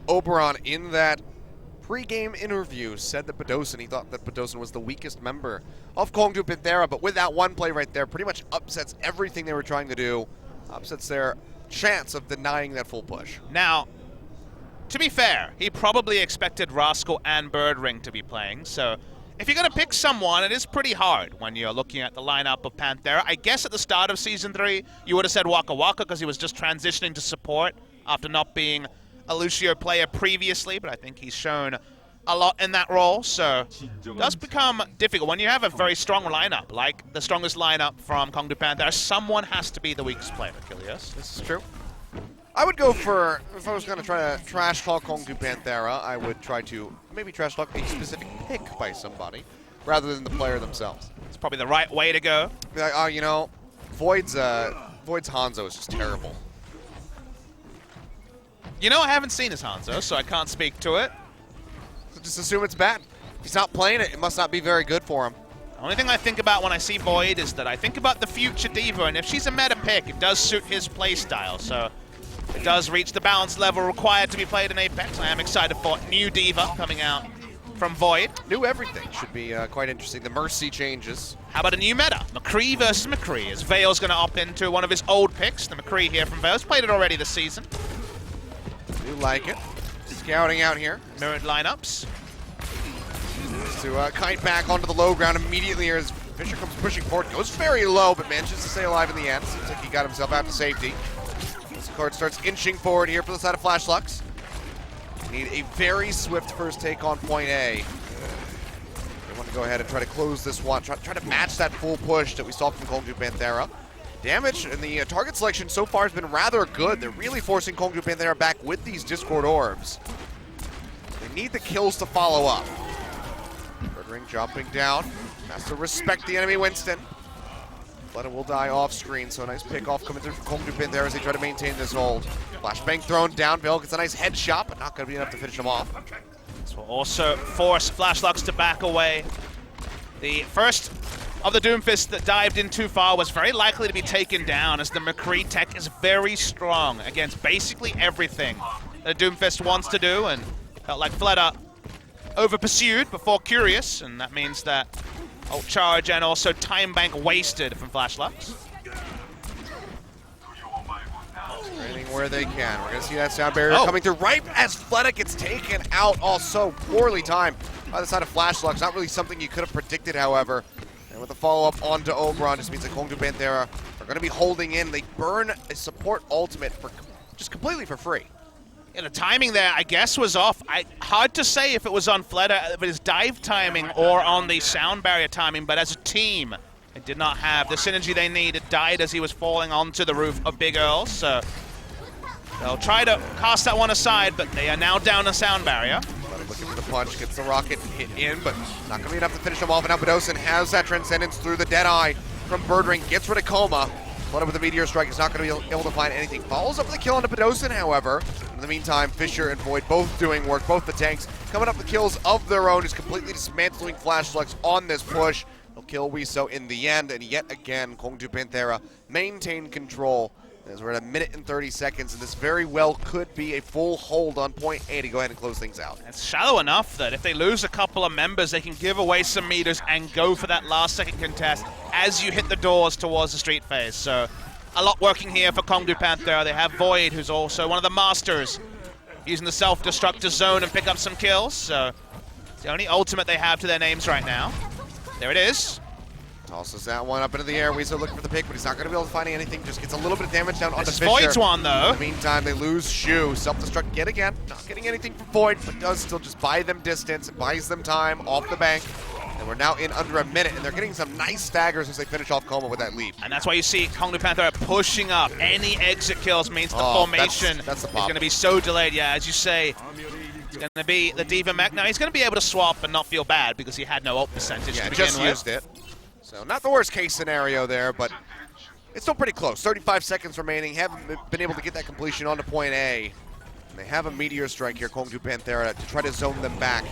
Oberon in that pre-game interview said that Badosin, he thought that Badosin was the weakest member of Kongju Panthera, but with that one play right there, pretty much upsets everything they were trying to do, upsets their chance of denying that full push. Now, to be fair, he probably expected Rascal and Birdring to be playing, so if you're going to pick someone, it is pretty hard when you're looking at the lineup of Panthera. I guess at the start of Season 3, you would have said Waka Waka because he was just transitioning to support after not being a Lucio player previously, but I think he's shown a lot in that role, so it does become difficult. When you have a very strong lineup, like the strongest lineup from Kongju Panthera, someone has to be the weakest player, Achilles. This is true. I would go for, if I was going to try to trash talk Kongju Panthera, I would try to maybe trash talk a specific pick by somebody, rather than the player themselves. It's probably the right way to go. Be like, oh, you know, Void's Hanzo is just terrible. You know, I haven't seen his Hanzo, so I can't speak to it. So just assume it's bad. If he's not playing it, it must not be very good for him. The only thing I think about when I see Void is that I think about the future Diva, and if she's a meta pick, it does suit his playstyle, so it does reach the balance level required to be played in Apex. I am excited for new Diva coming out from Void. New everything should be quite interesting. The Mercy changes. How about a new meta? McCree versus McCree, as Veil's going to opt into one of his old picks. The McCree here from Veil. He's played it already this season. Do like it. Scouting out here. Mirrored lineups. To kite back onto the low ground immediately as Fisher comes pushing forward. Goes very low, but manages to stay alive in the end. Seems like he got himself out to safety. This card starts inching forward here for the side of Flash Lux. We need a very swift first take on point A. They want to go ahead and try to close this one. Try to match that full push that we saw from Kongju Panthera. Damage and the target selection so far has been rather good. They're really forcing Kongju Panthera back with these Discord orbs. They need the kills to follow up. Birdring jumping down. Has to respect the enemy Winston. Fleta will die off screen, so a nice pick off coming through from Kongju Panthera as they try to maintain this hold. Flashbang thrown down. Veil gets a nice headshot, but not going to be enough to finish him off. This will also force Flash Lux to back away. The first of the Doomfist that dived in too far was very likely to be taken down, as the McCree tech is very strong against basically everything that Doomfist wants to do, and felt like Fleta over-pursued before Curious, and that means that ult charge and also time bank wasted from Flash Lux. Training where they can. We're going to see that sound barrier coming through right as Fleta gets taken out. Also poorly timed by the side of Flash Lux. Not really something you could have predicted, however. And with the follow-up onto Oberon, just means that Kongju Panthera are going to be holding in. They burn a support ultimate for just completely for free. Yeah, the timing there, I guess, was off. Hard to say if it was on Fleta, if it is dive timing or on the sound barrier timing, but as a team, it did not have the synergy they needed. Died as he was falling onto the roof of Big Earl, so they'll try to cast that one aside, but they are now down a sound barrier. Looking for the punch, gets the rocket hit in, but not gonna be enough to finish him off. And now Badosin has that Transcendence through the Deadeye from Birdring, gets rid of Coma. Flooded with the Meteor Strike, he's not gonna be able to find anything. Follows up the kill onto Badosin, however. In the meantime, Fisher and Void both doing work, both the tanks coming up with kills of their own, just completely dismantling Flash Lux on this push. They'll kill Wiso in the end, and yet again, Kongju Panthera maintain control. As we're at 1 minute and 30 seconds, and this very well could be a full hold on point A to go ahead and close things out. It's shallow enough that if they lose a couple of members, they can give away some meters and go for that last second contest as you hit the doors towards the street phase. So a lot working here for Kongju Panthera. They have Void, who's also one of the masters, using the self-destructive zone and pick up some kills. So it's the only ultimate they have to their names right now. There it is. Tosses that one up into the air. Weezo looking for the pick, but he's not going to be able to find anything. Just gets a little bit of damage down onto This Fisher. Void's one, though. In the meantime, they lose Shu. Self-destruct yet again. Not getting anything from Void, but does still just buy them distance and buys them time off the bank. And we're now in under 1 minute, and they're getting some nice staggers as they finish off Coma with that leap. And that's why you see Kongju Panthera pushing up. Any exit kills means the formation that's the is pop. going to be so delayed. Yeah, as you say, it's going to be the Diva Mech. Now, he's going to be able to swap and not feel bad because he had no ult percentage Yeah, to begin just with. used it. So not the worst case scenario there, but it's still pretty close. 35 seconds remaining. Haven't been able to get that completion onto point A. And they have a Meteor Strike here, Kongju Panthera, to try to zone them back.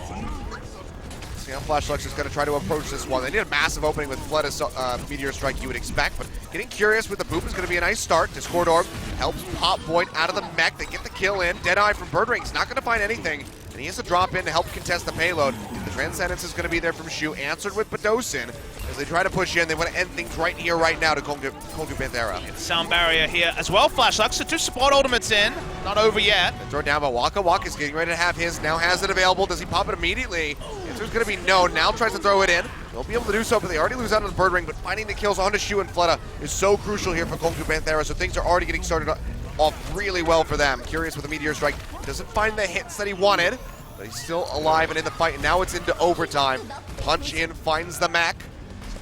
See how Flash Lux is going to try to approach this one. They need a massive opening with Flood as Meteor Strike you would expect, but getting curious with the boop is going to be a nice start. Discord Orb helps pop Void out of the mech. They get the kill in. Deadeye from Birdring. He's not going to find anything, and he has to drop in to help contest the payload. The Transcendence is going to be there from Shu, answered with Badosin. As they try to push in, they want to end things right here, right now to Kongju Panthera. Sound barrier here as well. Flash Lux, so 2 support ultimates in. Not over yet. They throw down, but Waka Waka's getting ready to have his. Now has it available. Does he pop it immediately? Answer's going to be no. Now tries to throw it in. They'll be able to do so, but they already lose out on the bird ring. But finding the kills onto Shu and Fleta is so crucial here for Kongju Panthera, so things are already getting started off really well for them. Curious with the Meteor Strike. Doesn't find the hits that he wanted, but he's still alive and in the fight, and now it's into overtime. Punch in, finds the Mac.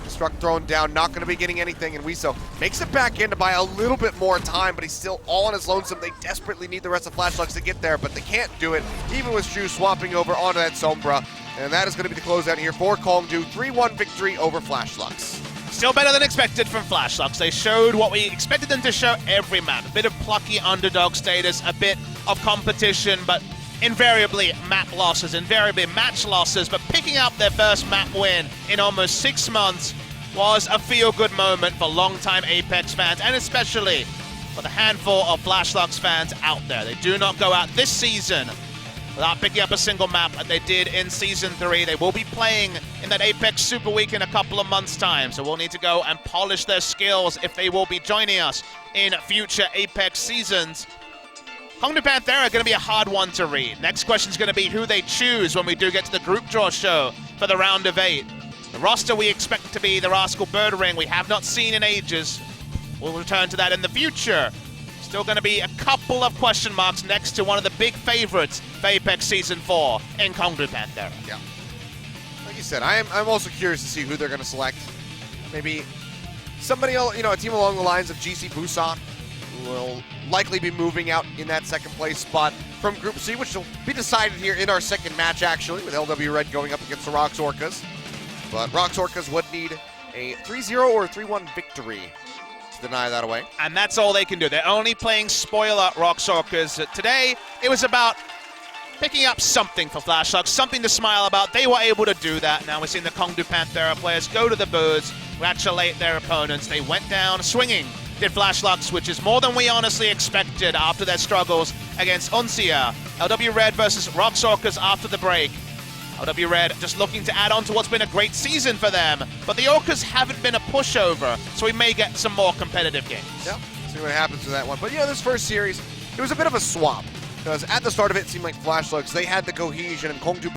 Struck thrown down, not going to be getting anything, and Wiso makes it back in to buy a little bit more time, but he's still all on his lonesome. They desperately need the rest of Flash Lux to get there, but they can't do it, even with Shu swapping over onto that Sombra, and that is going to be the closeout here for Kongju. 3-1 victory over Flash Lux. Still better than expected from Flash Lux. They showed what we expected them to show every map. A bit of plucky underdog status, a bit of competition, but invariably map losses, invariably match losses, but picking up their first map win in almost 6 months was a feel-good moment for longtime Apex fans, and especially for the handful of Flash Lux fans out there. They do not go out this season without picking up a single map that they did in Season 3. They will be playing in that Apex Super Week in a couple of months' time, so we'll need to go and polish their skills if they will be joining us in future Apex seasons. Kongju Panthera are going to be a hard one to read. Next question is going to be who they choose when we do get to the group draw show for the round of 8. The roster we expect to be the Rascal Bird Ring we have not seen in ages. We'll return to that in the future. Still going to be a couple of question marks next to one of the big favorites for Apex Season 4 in Kongju Panthera. Yeah. Like you said, I'm also curious to see who they're going to select. Maybe somebody else, a team along the lines of GC Busan, who will likely be moving out in that second place spot from Group C, which will be decided here in our second match, actually, with LW Red going up against the Rocks Orcas. But Rocks Orcas would need a 3-0 or 3-1 victory to deny that away. And that's all they can do. They're only playing spoiler Rocks Orcas. Today, it was about picking up something for Flash Lux, something to smile about. They were able to do that. Now we're seeing the Kongju Panthera players go to the birds, congratulate their opponents. They went down swinging, did Flash Lux, which is more than we honestly expected after their struggles against Uncia. LW Red versus Rocks Orcas after the break. LW Red just looking to add on to what's been a great season for them, but the Orcas haven't been a pushover, so we may get some more competitive games. Yep, see what happens with that one. But this first series, it was a bit of a swap, because at the start of it seemed like Flash Lux, they had the cohesion, and Kongju